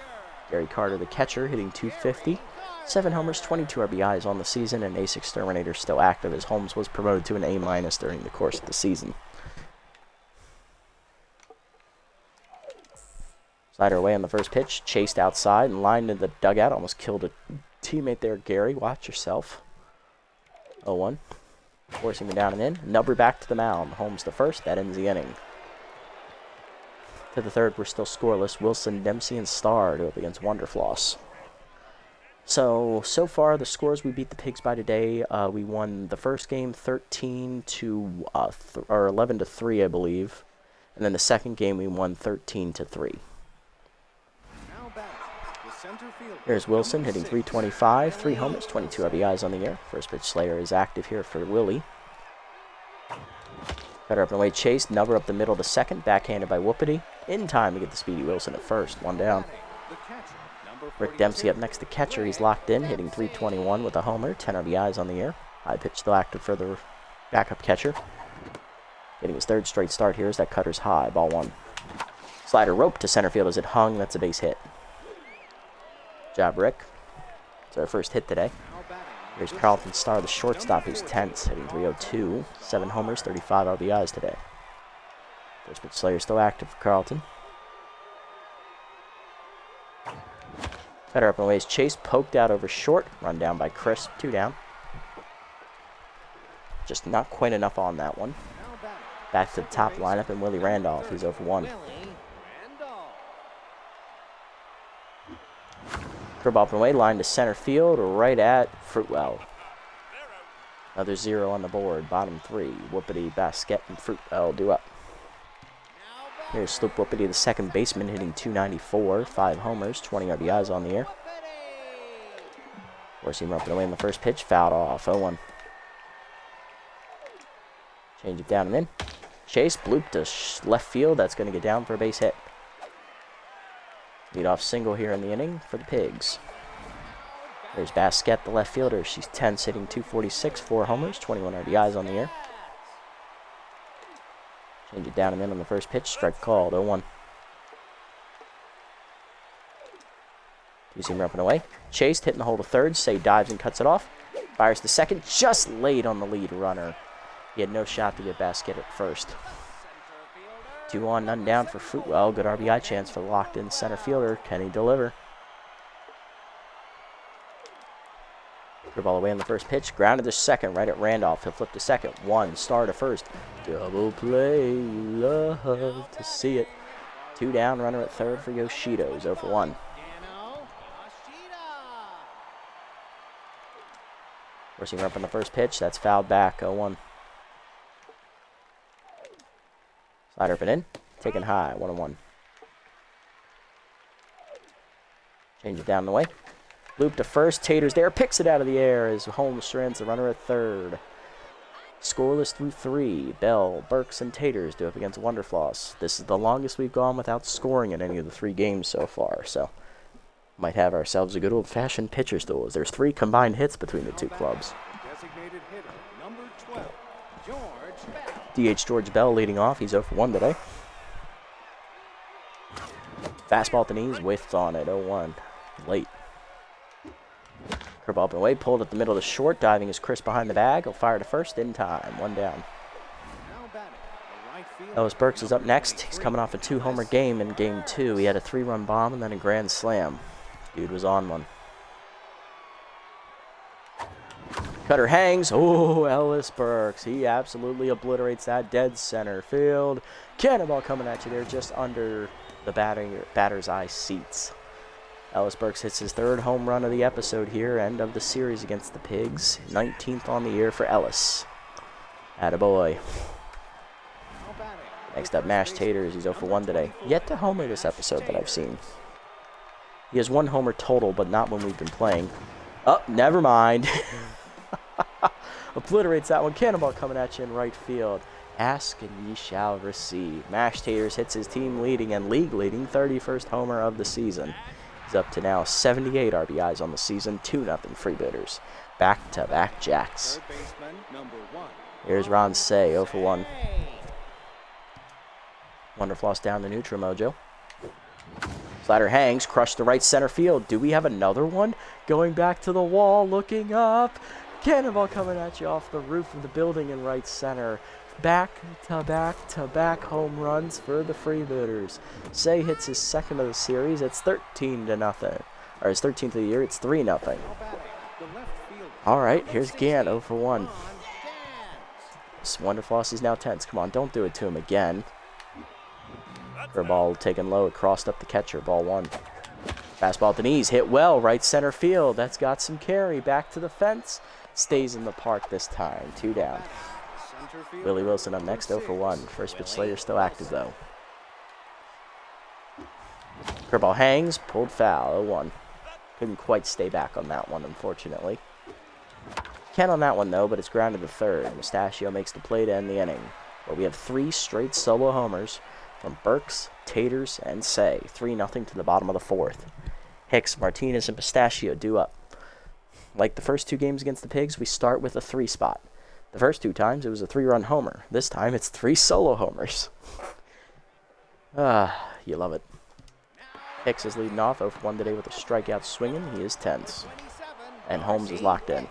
Gary Carter, the catcher, hitting .250. 7 homers, 22 RBIs on the season, and Ace Exterminator still active as Holmes was promoted to an A- during the course of the season. Slider away on the first pitch. Chased outside and lined in the dugout. Almost killed a teammate there, Gary. Watch yourself. 0-1. Forcing him down and in. Nubber back to the mound. Holmes the first. That ends the inning. To the third, we're still scoreless. Wilson, Dempsey, and Starr go up against Wonderfloss. So far, the scores we beat the Pigs by today, we won the first game 13 to, or 11 to 3, I believe. And then the second game, we won 13 to 3. Here's Wilson hitting .325, 3 homers, 22 RBIs on the year. First pitch Slayer is active here for Willie. Cutter up and away, chased, Nubber up the middle to second, backhanded by Whoopity. In time to get the speedy Wilson at first, 1 down. Rick Dempsey up next to catcher, he's locked in, hitting .321 with a homer, 10 RBIs on the year. High pitch still active for the backup catcher. Getting his 3rd straight start here as that cutter's high, ball 1. Slider rope to center field as it hung, that's a base hit. Job, Rick. It's our first hit today. Here's Carlton Starr, the shortstop, who's tense, hitting .302. 7 homers, 35 RBIs today. First pitch Slayer still active for Carlton. Cutter up and away is Chase, poked out over short. Run down by Chris, 2 down. Just not quite enough on that one. Back to the top lineup and Willie Randolph, he's over 1. Curveball up and away, line to center field, right at Fruitwell. Another 0 on the board, bottom 3. Whoopity, Basket, and Fruitwell do up. Here's Sloop Whoopity, the second baseman, hitting .294, 5 homers, 20 RBIs on the year. Four-seamer up and away in the first pitch, fouled off, 0-1. Change it down and in. Chase, bloop to left field, that's going to get down for a base hit. Leadoff single here in the inning for the Pigs. There's Basket, the left fielder. She's 10, hitting .246, 4 homers, 21 RBIs on the year. Change it down and in on the first pitch. Strike called, 0-1. Two-seamer up and away. Chased, hitting the hole to third. Say dives and cuts it off. Fires to second, just late on the lead runner. He had no shot to get Basket at first. 2 on, none down for Fruitwell. Good RBI chance for the locked-in center fielder. Can he deliver? Curveball away on the first pitch. Grounded to second, right at Randolph. He'll flip to second. 1, Star to first. Double play, love to see it. 2 down, runner at third for Yoshido's, 0-1. Forcing her up on the first pitch. That's fouled back. 0-1. Slider up and in. Taken high. 1-1. Change it down the way. Loop to first. Taters there. Picks it out of the air as Holmes strands the runner at third. Scoreless through 3. Bell, Burks, and Taters do up against Wonderfloss. This is the longest we've gone without scoring in any of the 3 games so far, so might have ourselves a good old-fashioned pitcher's duel. There's 3 combined hits between the 2 clubs. Designated hitter, number 12, George Bell. DH George Bell leading off. He's 0 for 1 today. Fastball at the knees, whiffed on it. 0-1. Late. Curveball up and away, pulled at the middle to short. Diving is Chris behind the bag. He'll fire to first in time. 1 down. Ellis Burks is up next. He's coming off a 2-homer game in Game 2. He had a 3-run bomb and then a grand slam. Dude was on one. Cutter hangs. Oh, Ellis Burks. He absolutely obliterates that dead center field. Cannonball coming at you there just under the batter's eye seats. Ellis Burks hits his 3rd home run of the episode here, end of the series against the Pigs. 19th on the year for Ellis. Attaboy. Next up, Mash Taters. He's 0 for 1 today. Yet to homer this episode that I've seen. He has 1 homer total, but not when we've been playing. Oh, never mind. Obliterates that one. Cannonball coming at you in right field. Ask and ye shall receive. Mash Taters hits his team leading and league leading 31st homer of the season. He's up to now 78 RBIs on the season. 2-0 Freebooters. Back-to-back jacks. Here's Ron Say, 0 for 1. Wonderfloss down the neutral mojo. Slider hangs, crushed to right center field. Do we have another one? Going back to the wall, looking up. Cannonball coming at you off the roof of the building in right center. Back-to-back home runs for the Freebooters. Say hits his 2nd of the series. It's 13-0. Or his 13th of the year. It's 3-0. All right, here's Gant, 0 for 1. Wonderfloss is now tense. Come on, don't do it to him again. Curveball taken low. It crossed up the catcher. Ball 1. Fastball at the knees. Hit well. Right center field. That's got some carry. Back to the fence. Stays in the park this time. 2 down. Willie Wilson up next, 0 for 1. First pitch Slater still active, though. Curveball hangs. Pulled foul. 0-1. Couldn't quite stay back on that one, unfortunately. Can on that one, though, but it's grounded to third. Mustachio makes the play to end the inning. But we have 3 straight solo homers from Burks, Taters, and Say. 3-0 to the bottom of the 4th. Hicks, Martinez, and Pistachio due up. Like the first 2 games against the Pigs, we start with a 3 spot. The first 2 times, it was a 3-run homer. This time, it's 3 solo homers. You love it. Hicks is leading off, 0 for 1 today with a strikeout swinging. He is tense. And Holmes is locked in.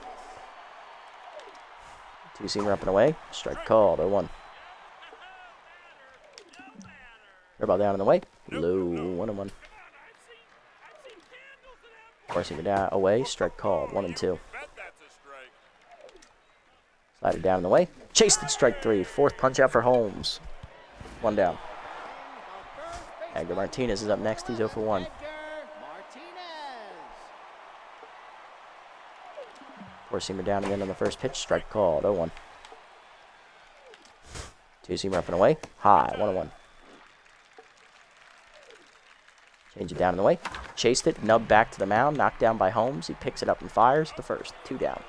2-seamer up and away. Strike called, 0-1. Curveball down and away. Low, 1-1. Forcing it down away. Strike called, 1-2. Slider down and away. Chased at strike 3. 4th punch out for Holmes. 1 down. Edgar Martinez is up next. He's 0 for 1. Four-seamer down again on the first pitch. Strike called, 0-1. 2-seamer up and away. High, 1-1. Change it down and away. Chased it. Nubbed back to the mound. Knocked down by Holmes. He picks it up and fires at the first. 2 down.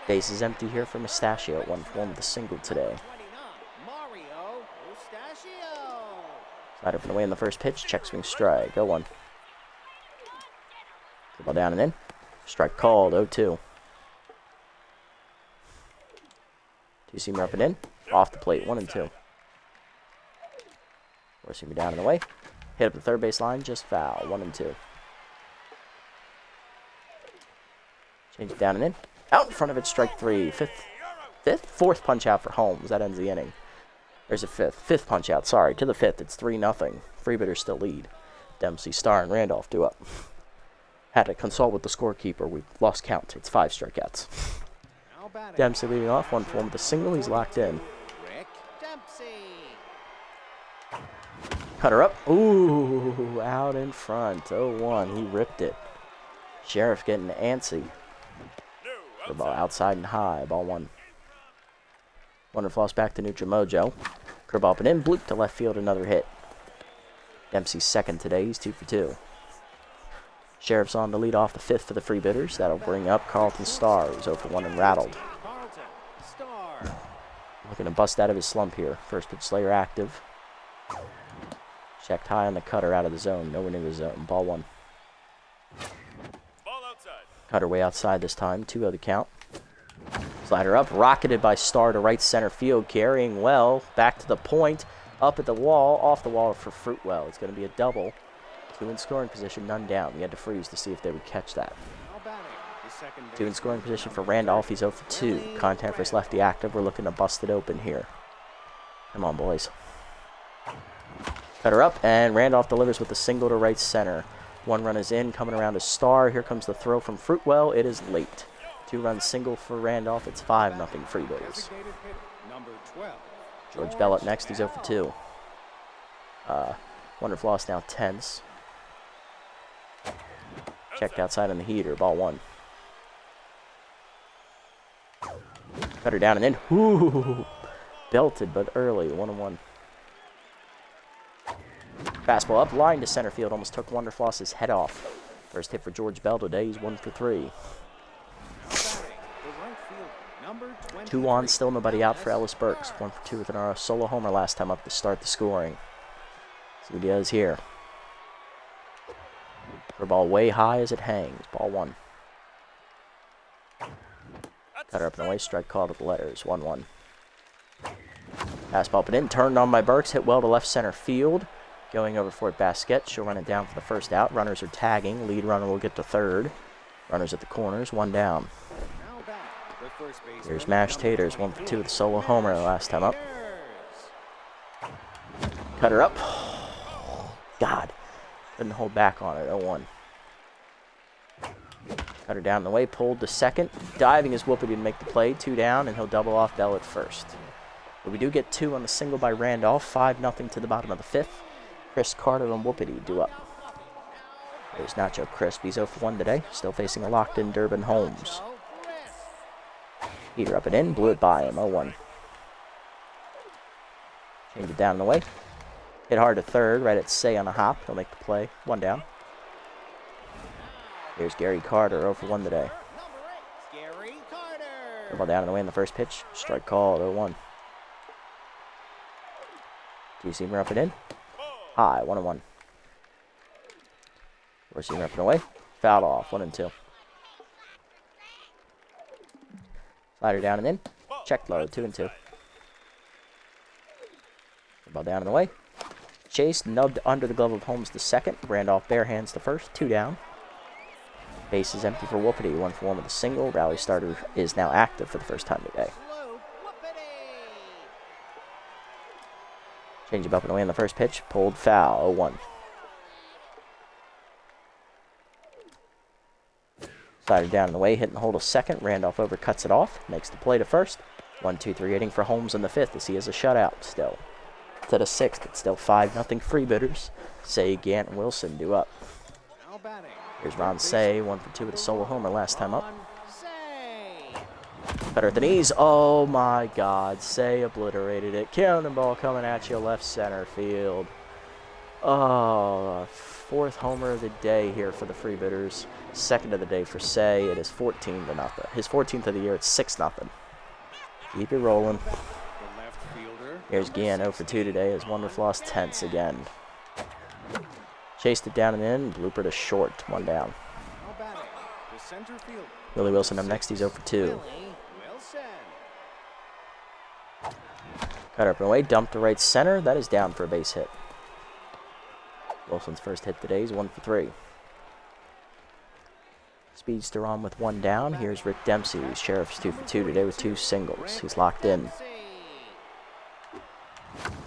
Base is empty here for Mustachio. 1 for 1 with a single today. Slider up and away in the first pitch. Check swing strike. 0-1. Ball down and in. Strike called. 0-2. 2-seamer up and in. Off the plate. 1-2. 4-seamer down and away. Hit up the third base line. Just foul. 1-2. Change it down and in. Out in front of it. Strike 3. 4th punch out for Holmes. That ends the inning. There's a 5th punch out. Sorry. To the 5th. It's 3-0. Freebooters still lead. Dempsey, Starr, and Randolph do up. Had to consult with the scorekeeper. We lost count. It's 5 strikeouts. Dempsey leading off. 1 for 1 with a single. He's locked in. Cutter up. Ooh, out in front. 0-1. He ripped it. Sheriff getting antsy. Ball outside and high. Ball 1. Wonderfloss back to neutral mojo. Curveball up and in. Bloop to left field. Another hit. Dempsey's second today. He's 2 for 2. Sheriff's on to lead off the 5th for the Freebooters. That'll bring up Carlton Starr, who's 0 for 1 and rattled. Looking to bust out of his slump here. First pitch Slayer active. Checked high on the cutter out of the zone. Nowhere near the zone. Ball 1. Cutter way outside this time. 2-0 the count. Slider up. Rocketed by Starr to right center field. Carrying well. Back to the point. Up at the wall. Off the wall for Fruitwell. It's going to be a double. 2 in scoring position. None down. We had to freeze to see if they would catch that. 2 in scoring position for Randolph. He's 0 for 2. Contact for his lefty active. We're looking to bust it open here. Come on, boys. Cutter up, and Randolph delivers with a single to right center. 1 run is in, coming around to Starr. Here comes the throw from Fruitwell. It is late. 2-run single for Randolph. It's 5-0 Freebooters. George Bell up next. He's 0 for 2. Wonderfloss now tense. Checked outside on the heater. Ball 1. Cutter down and in. Ooh, belted, but early. 1-1. Fastball up, line to center field. Almost took Wonderfloss's head off. First hit for George Bell today. He's 1 for 3. 2 on, still nobody out for Ellis Burks. 1 for 2 with an solo homer last time up to start the scoring. See what he does here. For ball way high as it hangs. Ball 1. Cutter up and away. Strike called at the letters. 1-1. Fastball up and in. Turned on by Burks. Hit well to left center field. Going over for it, Basquette. She'll run it down for the first out. Runners are tagging. Lead runner will get to third. Runners at the corners. 1 down. Here's Mashed Taters. 1 for 2 with a solo homer last time up. Cutter up. God. Couldn't hold back on it. 0-1. Cutter down the way. Pulled to second. Diving is Whoopity to make the play. 2 down, and he'll double off Bell at first. But we do get 2 on the single by Randolph. 5-0 to the bottom of the 5th. Chris Carter and Whoopity due up. There's Nacho Crisp. He's 0 for 1 today. Still facing a locked-in Durbin Holmes. Heater up and in. Blew it by him. 0-1. Change it down the way. Hit hard to third. Right at Say on a hop. He'll make the play. 1 down. Here's Gary Carter. 0 for 1 today. Ball down and away in the first pitch. Strike call. 0-1. Two-seamer up and in. High, 1-1. Four-seamer up and away. Fouled off, 1-2. Slider down and in. Check low, 2-2. Ball down and away. Chase nubbed under the glove of Holmes to second. Randolph bare hands to first, 2 down. Base is empty for Whoopity, 1 for 1 with a single. Rally starter is now active for the first time today. Change him up and away in the first pitch. Pulled foul. 0-1. Slider down and away. Hitting the hold of second. Randolph overcuts it off. Makes the play to first. 1-2-3 hitting for Holmes in the 5th as he has a shutout still. To the 6th. It's still 5-0 Freebooters. Say, Gant, and Wilson do up. Here's Ron Say. 1 for 2 with a solo homer last time up. Cutter at the knees. Oh my God. Say obliterated it. Cannonball coming at you left center field. Oh, 4th homer of the day here for the Freebooters. 2nd of the day for Say. It is 14-0. His 14th of the year. It's 6-0. Keep it rolling. Here's Gian 0 for 2 today as Wonderfloss tense again. Chased it down and in. Blooper to short. 1 down. Willie Wilson up next. He's 0 for 2. Cutter up and away. Dumped to right center. That is down for a base hit. Wilson's first hit today is 1 for 3. Speedster on with 1 down. Here's Rick Dempsey. Sheriff's 2 for 2 today with 2 singles. He's locked in.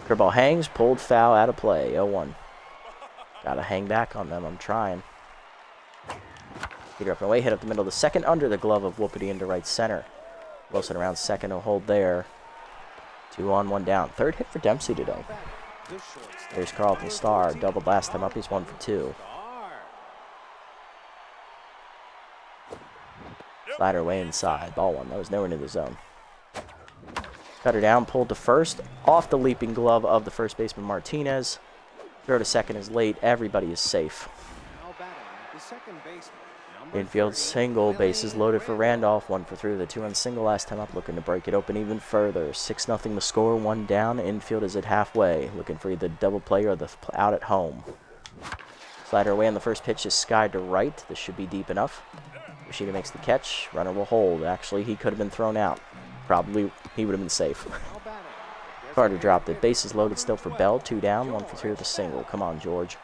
Curveball hangs. Pulled foul out of play. 0-1. Gotta hang back on them. I'm trying. Heater up and away. Hit up the middle of the second. Under the glove of Whoopity into right center. Wilson around second. No hold there. 2 on, 1 down. 3rd hit for Dempsey today. There's Carlton Starr. Doubled last time up. He's 1 for 2. Slider away inside. Ball one. That was nowhere near the zone. Cut her down, pulled to first. Off the leaping glove of the first baseman Martinez. Throw to second is late. Everybody is safe. Now batting, the second baseman, number Infield 30, single. Bases Willie loaded for Randolph. Randolph. 1 for 3 with a 2-run single. Last time up, looking to break it open even further. 6-0 the score. 1 down. Infield is at halfway. Looking for either double play or the out at home. Slider away on the first pitch is skied to right. This should be deep enough. Yoshida makes the catch. Runner will hold. Actually, he could have been thrown out. Probably he would have been safe. Now batting, Carter dropped it. Bases loaded still for Bell. 2 down. 1 for 3 with a single. Come on, George.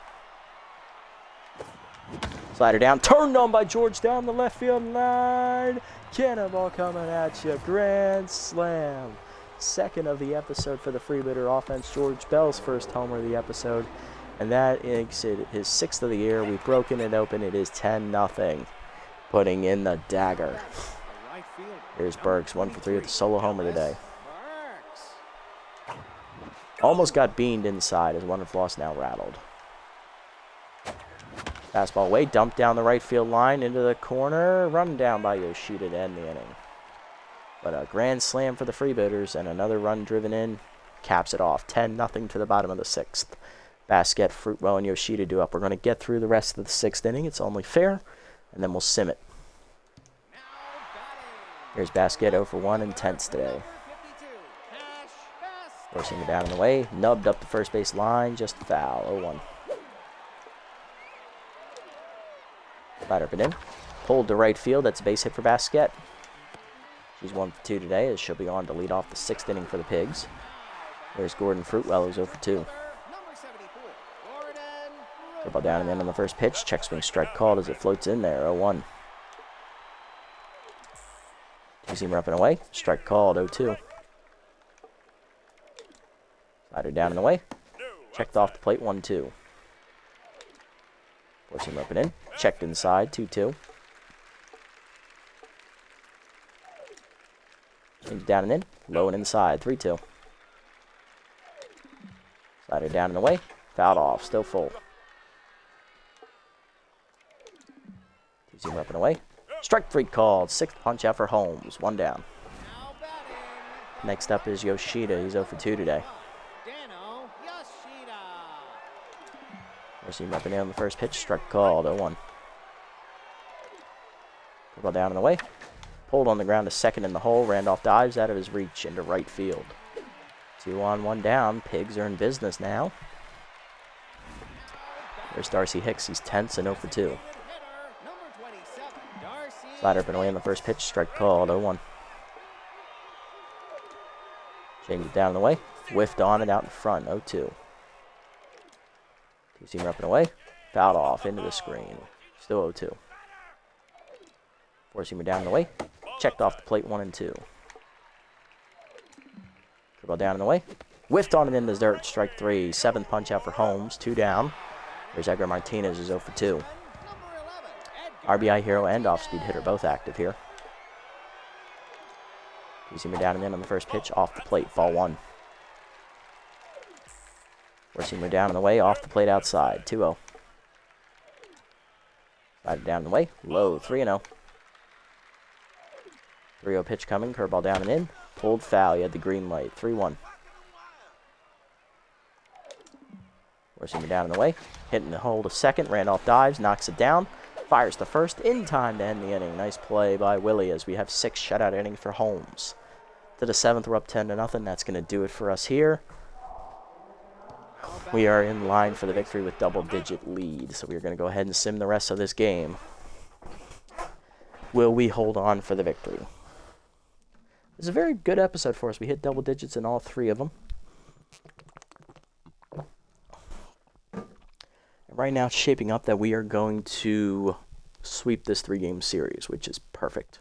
Slider down. Turned on by George down the left field line. Cannonball coming at you. Grand slam. Second of the episode for the Freebooter offense. George Bell's first homer of the episode. And that makes it his 6th of the year. We've broken it open. It is 10-0. Putting in the dagger. the right fielder, Here's number Burks. 1 for 3 with a 23, solo homer today. Burks. Almost got beamed inside as one of lost now rattled. Fastball away, dumped down the right field line into the corner. Run down by Yoshida to end the inning. But a grand slam for the Freebooters and another run driven in caps it off. 10-0 to the bottom of the 6th. Basket, Fruitwell, and Yoshida do up. We're going to get through the rest of the 6th inning. It's only fair. And then we'll sim it. Now batting, Here's Basket 0 for 1 and tenths today. number 52, Cash Basket. Forcing it down in the way. Nubbed up the first base line. Just foul. 0-1. Slider up and in. Pulled to right field. That's a base hit for Basket. She's 1 for 2 today as she'll be on to lead off the 6th inning for the Pigs. There's Gordon Fruitwell who's 0 for 2. Number 74, Gordon. Football down and in on the first pitch. Check swing strike called as it floats in there. 0-1. Two-seamer up and away. Strike called. 0-2. Slider down and away. Checked off the plate. 1-2. Four-seamer up and in. Checked inside. 2-2. Change down and in. Low and inside. 3-2. Slider down and away. Fouled off. Still full. Two-seamer up and away. Strike 3 called. 6th punch out for Holmes. 1 down. Now batting, Next up is Yoshida. He's 0 for 2 today. Dano Yoshida. Four-seamer up and in on the first pitch. Strike called. 0-1. Football down and away. Pulled on the ground to second in the hole. Randolph dives out of his reach into right field. 2 on, 1 down. Pigs are in business now. There's Darcy Hicks. He's tense and 0 for 2. Hitter, number 27, Darcy. Slider up and away on the first pitch. Strike called. 0-1. Change it down and away. Whiffed on and out in front. 0-2. Two-seamer up and away. Fouled off into the screen. Still 0-2. Four-seamer down and away. Checked off the plate. 1 and 2. Ball down and away. Whiffed on and in the dirt. Strike 3. 7th punch out for Holmes. 2 down. There's Edgar Martinez who's 0 for 2. Number 11, Edgar. RBI hero and off-speed hitter both active here. Two-seamer down and in on the first pitch. Off the plate. Ball 1. Four-seamer down and away. Off the plate outside. 2-0. Slider down and away. Low. 3-0. 3-0 pitch coming. Curveball down and in. Pulled foul. You had the green light. 3-1. Four-seamer down and away. Hitting the hole to second. Randolph dives. Knocks it down. Fires the first in time to end the inning. Nice play by Willie as we have 6 shutout innings for Holmes. To the 7th, we're up 10-0. That's going to do it for us here. We are in line for the victory with double-digit lead. So we're going to go ahead and sim the rest of this game. Will we hold on for the victory? It's a very good episode for us. We hit double digits in all 3 of them. Right now, it's shaping up that we are going to sweep this 3-game series, which is perfect.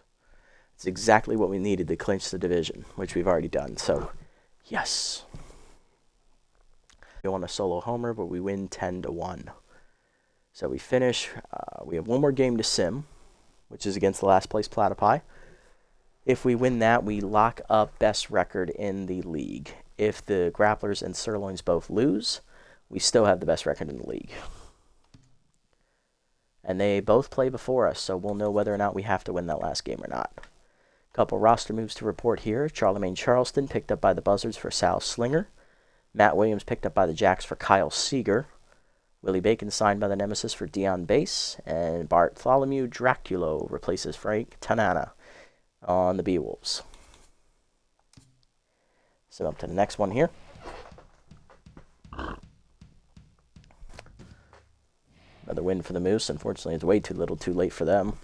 It's exactly what we needed to clinch the division, which we've already done. So, yes. We won a solo homer, but we win 10-1. So we finish. We have 1 more game to sim, which is against the last place Platypi. If we win that, we lock up best record in the league. If the Grapplers and Sirloins both lose, we still have the best record in the league. And they both play before us, so we'll know whether or not we have to win that last game or not. Couple roster moves to report here. Charlemagne Charleston picked up by the Buzzards for Sal Slinger. Matt Williams picked up by the Jacks for Kyle Seeger. Willie Bacon signed by the Nemesis for Dion Bass. And Bartholomew Draculo replaces Frank Tanana on the Beowulfs. So up to the next one here. Another win for the Moose. Unfortunately, it's way too little too late for them.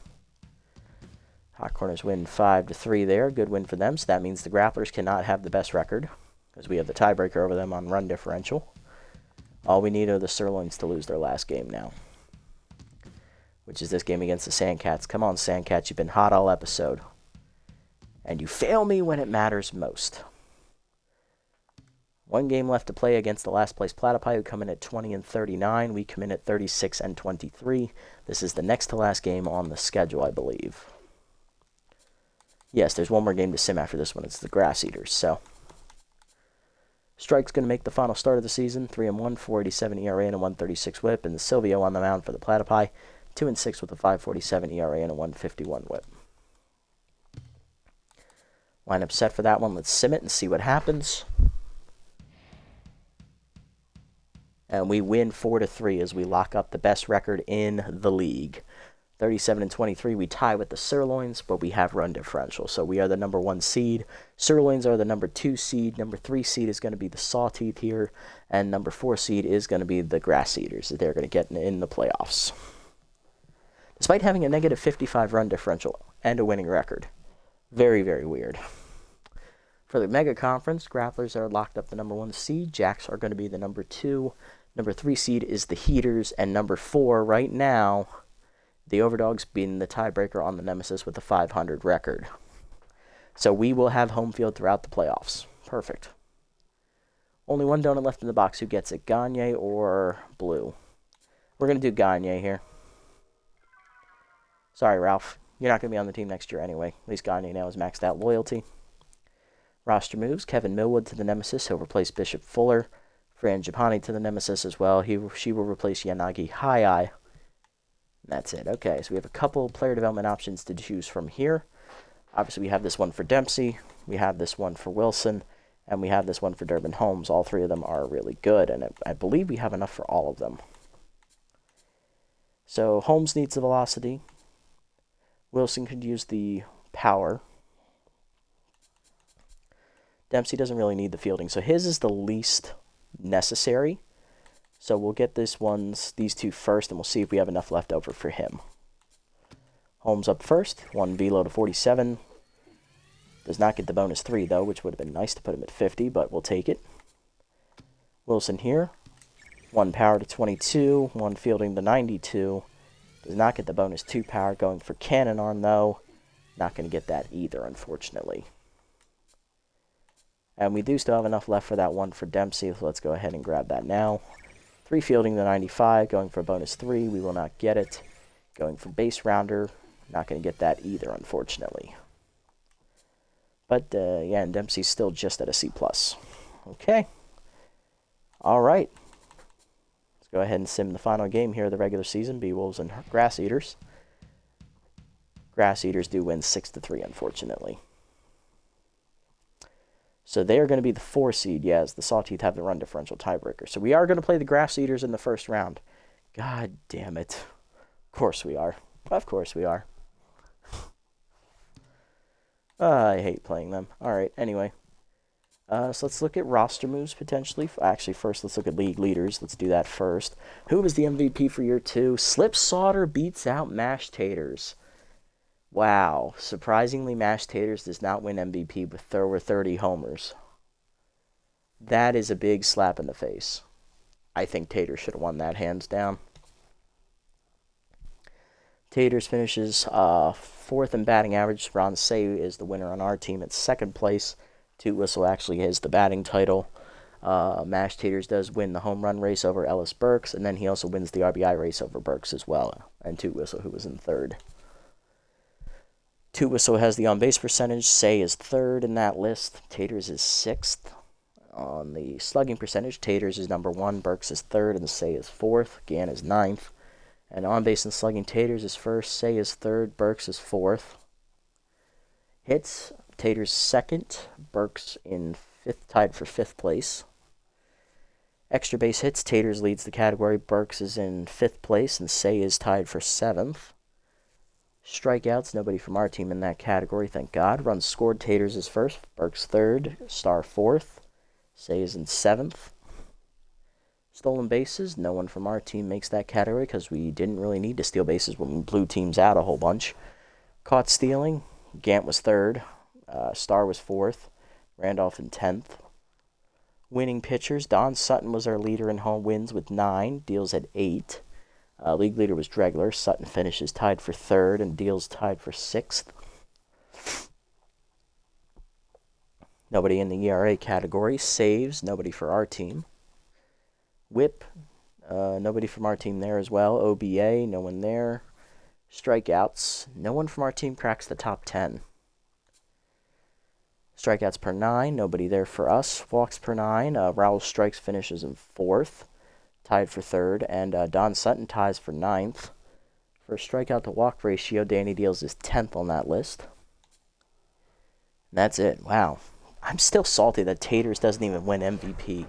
Hot Corners win 5-3 there. Good win for them. So that means the Grapplers cannot have the best record, because we have the tiebreaker over them on run differential. All we need are the Sirloins to lose their last game now, which is this game against the Sandcats. Come on, Sandcats. You've been hot all episode. And you fail me when it matters most. One game left to play against the last place Platypi, who come in at 20-39. We come in at 36-23. This is the next to last game on the schedule, I believe. Yes, there's one more game to sim after this one. It's the Grass Eaters. So Strike's going to make the final start of the season. 3-1, 4.87 ERA and a 1.36 WHIP. And Silvio on the mound for the Platypi. 2-6 with a 5.47 ERA and a 1.51 WHIP. Lineup set for that one. Let's sim it and see what happens. And we win 4-3 as we lock up the best record in the league. 37-23, we tie with the Sirloins, but we have run differential. So we are the number 1 seed. Sirloins are the number 2 seed. Number 3 seed is going to be the Sawteeth here. And number 4 seed is going to be the Grass Eaters. They're going to get in the playoffs. Despite having a negative 55 run differential and a winning record. Very, very weird. For the Mega Conference, Grapplers are locked up the number 1 seed. Jacks are going to be the number 2. Number 3 seed is the Heaters. And number 4 right now, the Overdogs being the tiebreaker on the Nemesis with a 500 record. So we will have home field throughout the playoffs. Perfect. Only one donut left in the box. Who gets it? Gagne or Blue? We're going to do Gagne here. Sorry, Ralph. You're not going to be on the team next year anyway. At least Gagne now has maxed out loyalty. Roster moves. Kevin Millwood to the Nemesis. He'll replace Bishop Fuller. Fran Japani to the Nemesis as well. She will replace Yanagi Hayai. That's it. Okay, so we have a couple player development options to choose from here. Obviously, we have this one for Dempsey. We have this one for Wilson. And we have this one for Durbin Holmes. All three of them are really good, and I believe we have enough for all of them. So Holmes needs the velocity. Wilson could use the power. Dempsey doesn't really need the fielding, so his is the least necessary. So we'll get these two first, and we'll see if we have enough left over for him. Holmes up first, 1 velo to 47. Does not get the bonus 3, though, which would have been nice to put him at 50, but we'll take it. Wilson here, 1 power to 22, 1 fielding to 92. Does not get the bonus 2 power. Going for cannon arm, though. Not going to get that either, unfortunately. And we do still have enough left for that one for Dempsey, so let's go ahead and grab that now. 3 fielding to 95, going for a bonus 3. We will not get it. Going for base rounder. Not going to get that either, unfortunately. But, yeah, and Dempsey's still just at a C+. Okay. All right. Let's go ahead and sim the final game here of the regular season. Beewolves and Grass Eaters. Grass Eaters do win 6-3, unfortunately. So they are going to be the 4 seed, yes. The Sawteeth have the run differential tiebreaker. So we are going to play the Grass Eaters in the first round. God damn it. Of course we are. Of course we are. I hate playing them. Alright, anyway. So let's look at roster moves, potentially. Actually, first, let's look at league leaders. Let's do that first. Who was the MVP for year 2? Slip Sauter beats out Mashed Taters. Wow. Surprisingly, Mashed Taters does not win MVP with over 30 homers. That is a big slap in the face. I think Taters should have won that hands down. Taters finishes 4th in batting average. Ron Say is the winner on our team at 2nd place. Toot Whistle actually has the batting title. Mashed Taters does win the home run race over Ellis Burks, and then he also wins the RBI race over Burks as well, and Toot Whistle, who was in 3rd. Toot Whistle has the on-base percentage. Say is 3rd in that list. Taters is 6th. On the slugging percentage, Taters is number 1, Burks is 3rd, and Say is 4th. Gann is 9th. And on base and slugging, Taters is first, Say is third, Burks is fourth. Hits, Taters second, Burks in fifth, tied for fifth place. Extra base hits, Taters leads the category, Burks is in fifth place, and Say is tied for seventh. Strikeouts, nobody from our team in that category, thank God. Runs scored, Taters is first, Burks third, Star fourth, Say is in seventh. Stolen bases, no one from our team makes that category because we didn't really need to steal bases when we blew teams out a whole bunch. Caught stealing, Gant was third, Star was fourth, Randolph in 10th. Winning pitchers, Don Sutton was our leader in home wins with 9, Deals at 8. League leader was Dregler. Sutton finishes tied for third, and Deals tied for sixth. Nobody in the ERA category. Saves, nobody for our team. Whip, nobody from our team there as well. OBA, no one there. Strikeouts, no one from our team cracks the top 10. Strikeouts per 9, nobody there for us. Walks per 9, Raul Strikes finishes in fourth, tied for third, and Don Sutton ties for ninth. For strikeout to walk ratio, Danny Deals is 10th on that list. And that's it. Wow. I'm still salty that Taters doesn't even win MVP.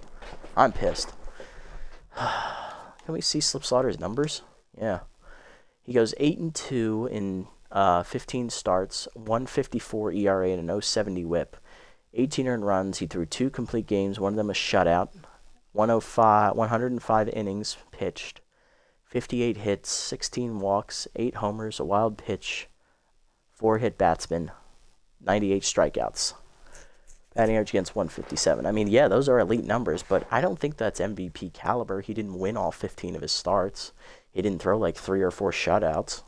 I'm pissed. Can we see Slip Slaughter's numbers? Yeah. He goes 8-2 in 15 starts, 154 ERA and an 0.70 whip. 18 earned runs. He threw 2 complete games, one of them a shutout. 105 innings pitched, 58 hits, 16 walks, 8 homers, a wild pitch, 4 hit batsmen, 98 strikeouts. Batting average against 157. I mean, yeah, those are elite numbers, but I don't think that's MVP caliber. He didn't win all 15 of his starts. He didn't throw like 3 or 4 shutouts.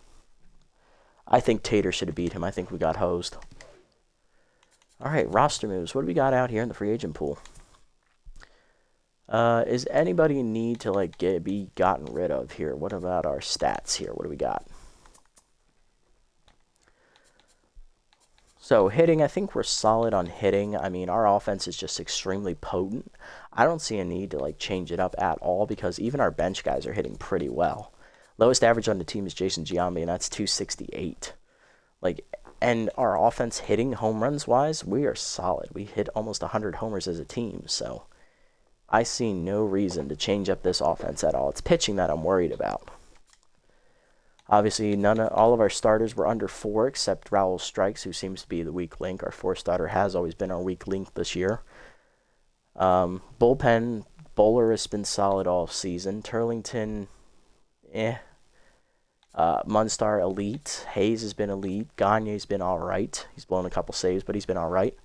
I think Tater should have beat him. I think we got hosed. All right, roster moves. What do we got out here in the free agent pool? Is anybody in need to be gotten rid of here? What about our stats here? What do we got? So hitting, I think we're solid on hitting. I mean, our offense is just extremely potent. I don't see a need to change it up at all because even our bench guys are hitting pretty well. Lowest average on the team is Jason Giambi, and that's 268. And our offense hitting home runs wise, we are solid. We hit almost 100 homers as a team, so I see no reason to change up this offense at all. It's pitching that I'm worried about. Obviously, all of our starters were under 4 except Raul Strikes, who seems to be the weak link. Our 4th starter has always been our weak link this year. Bullpen, Bowler has been solid all season. Turlington, Munstar, elite. Hayes has been elite. Gagne's been all right. He's blown a couple saves, but he's been all right.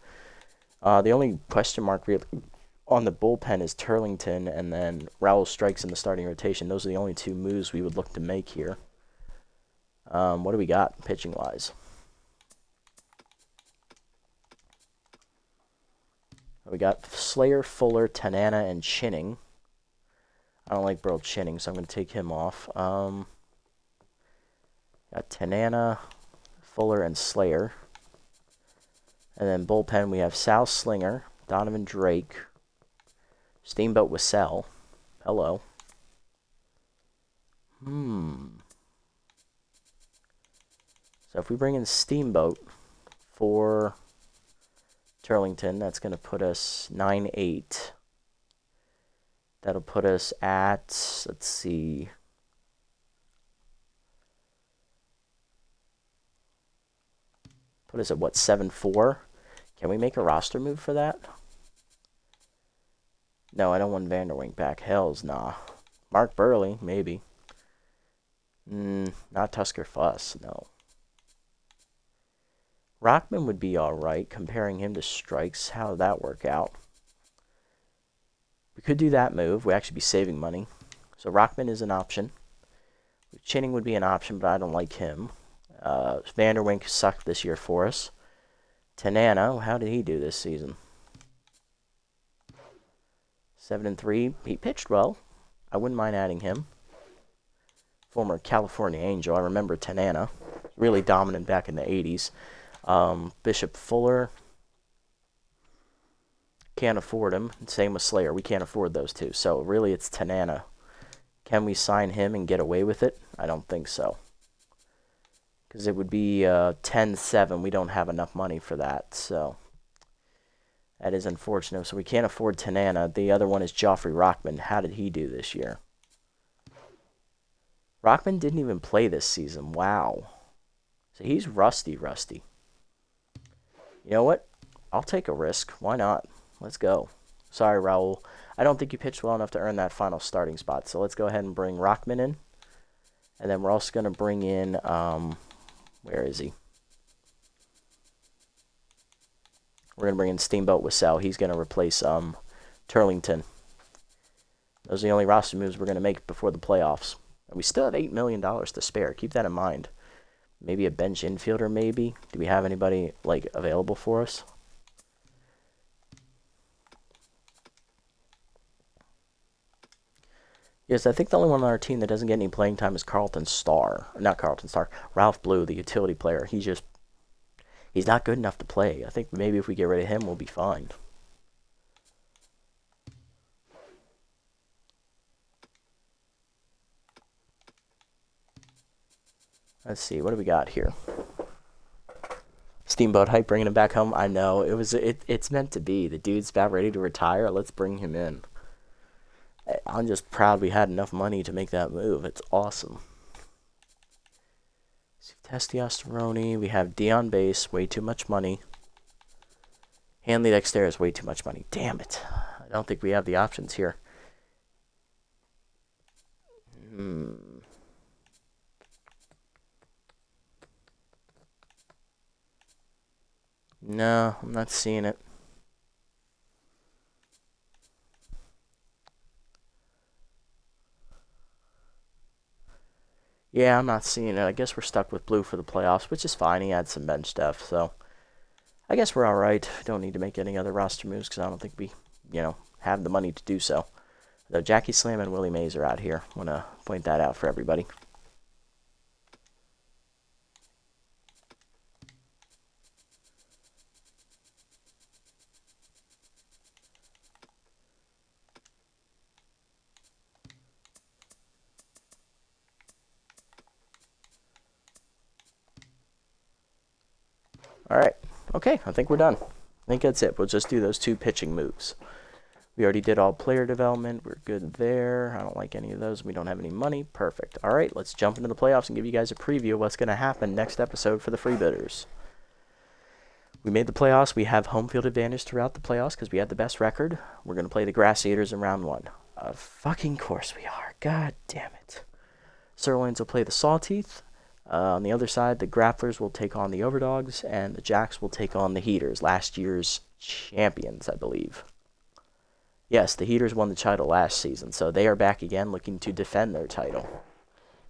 The only question mark really on the bullpen is Turlington, and then Raul Strikes in the starting rotation. Those are the only 2 moves we would look to make here. What do we got pitching-wise? We got Slayer, Fuller, Tanana, and Chinning. I don't like Burl Chinning, so I'm going to take him off. Got Tanana, Fuller, and Slayer. And then bullpen, we have Sal Slinger, Donovan Drake, Steamboat Wissell. Hello. So if we bring in Steamboat for Turlington, that's going to put us 9-8. That'll put us at, let's see, put us at what, 7-4? Can we make a roster move for that? No, I don't want Vanderwink back. Hells nah. Mark Burley, maybe. Not Tusker Fuss, no. Rockman would be alright, comparing him to Strikes. How would that work out? We could do that move. We'd actually be saving money. So Rockman is an option. Chinning would be an option, but I don't like him. Vanderwink sucked this year for us. Tanana, how did he do this season? 7-3. He pitched well. I wouldn't mind adding him. Former California Angel. I remember Tanana. Really dominant back in the 80s. Bishop Fuller. Can't afford him. Same with Slayer. We can't afford those two. So really it's Tanana Can we sign him and get away with it? I don't think so. Because it would be 10-7. We don't have enough money for that, so that is unfortunate. So we can't afford Tanana. The other one is Joffrey Rockman. How did he do this year? Rockman didn't even play this season. Wow. So he's rusty. You know what? I'll take a risk. Why not? Let's go. Sorry, Raul. I don't think you pitched well enough to earn that final starting spot. So let's go ahead and bring Rockman in. And then we're also going to bring in, where is he? We're going to bring in Steamboat Wissell. He's going to replace Turlington. Those are the only roster moves we're going to make before the playoffs. And we still have $8 million to spare. Keep that in mind. Maybe a bench infielder, maybe. Do we have anybody, like, available for us? Yes, I think the only one on our team that doesn't get any playing time is Carlton Starr. Not Carlton Starr. Ralph Blue, the utility player. He's not good enough to play. I think maybe if we get rid of him, we'll be fine. Let's see, what do we got here? Steamboat Hype bringing him back home. I know it's meant to be. The dude's about ready to retire. Let's bring him in. I'm just proud we had enough money to make that move. It's awesome. Testosterone. We have Dion Base. Way too much money. Hanley Dexter way too much money. Damn it. I don't think we have the options here. No, I'm not seeing it. Yeah, I'm not seeing it. I guess we're stuck with Blue for the playoffs, which is fine. He had some bench depth, so I guess we're all right. Don't need to make any other roster moves because I don't think we, have the money to do so. Though Jackie Slam and Willie Mays are out here. Want to point that out for everybody. All right. Okay, I think we're done. I think that's it. We'll just do those 2 pitching moves. We already did all player development. We're good there. I don't like any of those. We don't have any money. Perfect. All right, let's jump into the playoffs and give you guys a preview of what's going to happen next episode for the Freebooters. We made the playoffs. We have home field advantage throughout the playoffs because we had the best record. We're going to play the Grass Eaters in round 1. Of fucking course we are. God damn it. Sirloins will play the Sawteeth. On the other side, the Grapplers will take on the Overdogs, and the Jacks will take on the Heaters, last year's champions, I believe. Yes, the Heaters won the title last season, so they are back again looking to defend their title.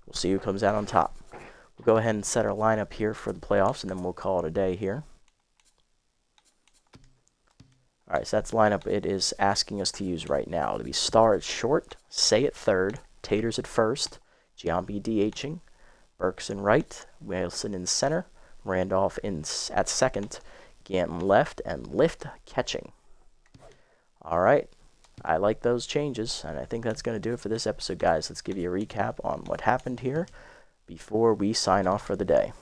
We'll see who comes out on top. We'll go ahead and set our lineup here for the playoffs, and then we'll call it a day here. All right, so that's the lineup it is asking us to use right now. It'll be Star at short, Say at third, Taters at first, Giambi DHing, Burks in right, Wilson in center, Randolph at second, Ganton left, and Lift catching. All right, I like those changes, and I think that's going to do it for this episode, guys. Let's give you a recap on what happened here before we sign off for the day.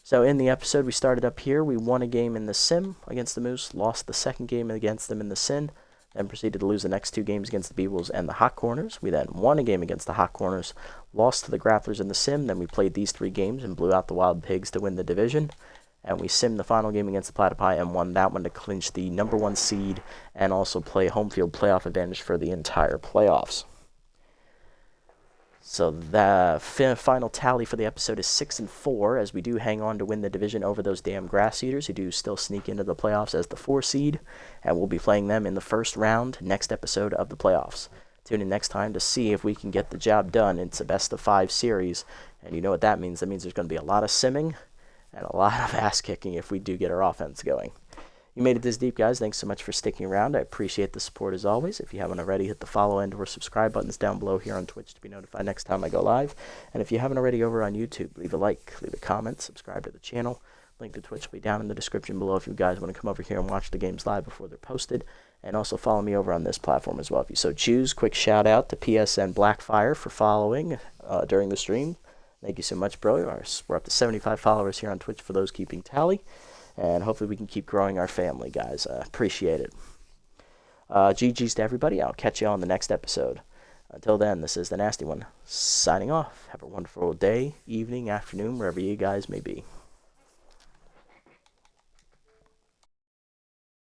So in the episode, we started up here. We won a game in the Sim against the Moose, lost the second game against them in the Sin, then proceeded to lose the next 2 games against the Beewolves and the Hot Corners. We then won a game against the Hot Corners, lost to the Grapplers in the Sim. Then we played these 3 games and blew out the Wild Pigs to win the division. And we simmed the final game against the Platypi and won that one to clinch the number 1 seed and also play home field playoff advantage for the entire playoffs. So the final tally for the episode is 6-4, as we do hang on to win the division over those damn Grass Eaters who do still sneak into the playoffs as the 4 seed, and we'll be playing them in the first round next episode of the playoffs. Tune in next time to see if we can get the job done. It's a best of 5 series, and you know what that means. That means there's going to be a lot of simming and a lot of ass kicking if we do get our offense going. You made it this deep, guys. Thanks so much for sticking around. I appreciate the support as always. If you haven't already, hit the follow and or subscribe buttons down below here on Twitch to be notified next time I go live. And if you haven't already over on YouTube, leave a like, leave a comment, subscribe to the channel. Link to Twitch will be down in the description below if you guys want to come over here and watch the games live before they're posted. And also follow me over on this platform as well if you so choose. Quick shout out to PSN Blackfire for following during the stream. Thank you so much, bro. We're up to 75 followers here on Twitch for those keeping tally. And hopefully we can keep growing our family, guys. Appreciate it. GG's to everybody. I'll catch you on the next episode. Until then, this is the Nasty One signing off. Have a wonderful day, evening, afternoon, wherever you guys may be.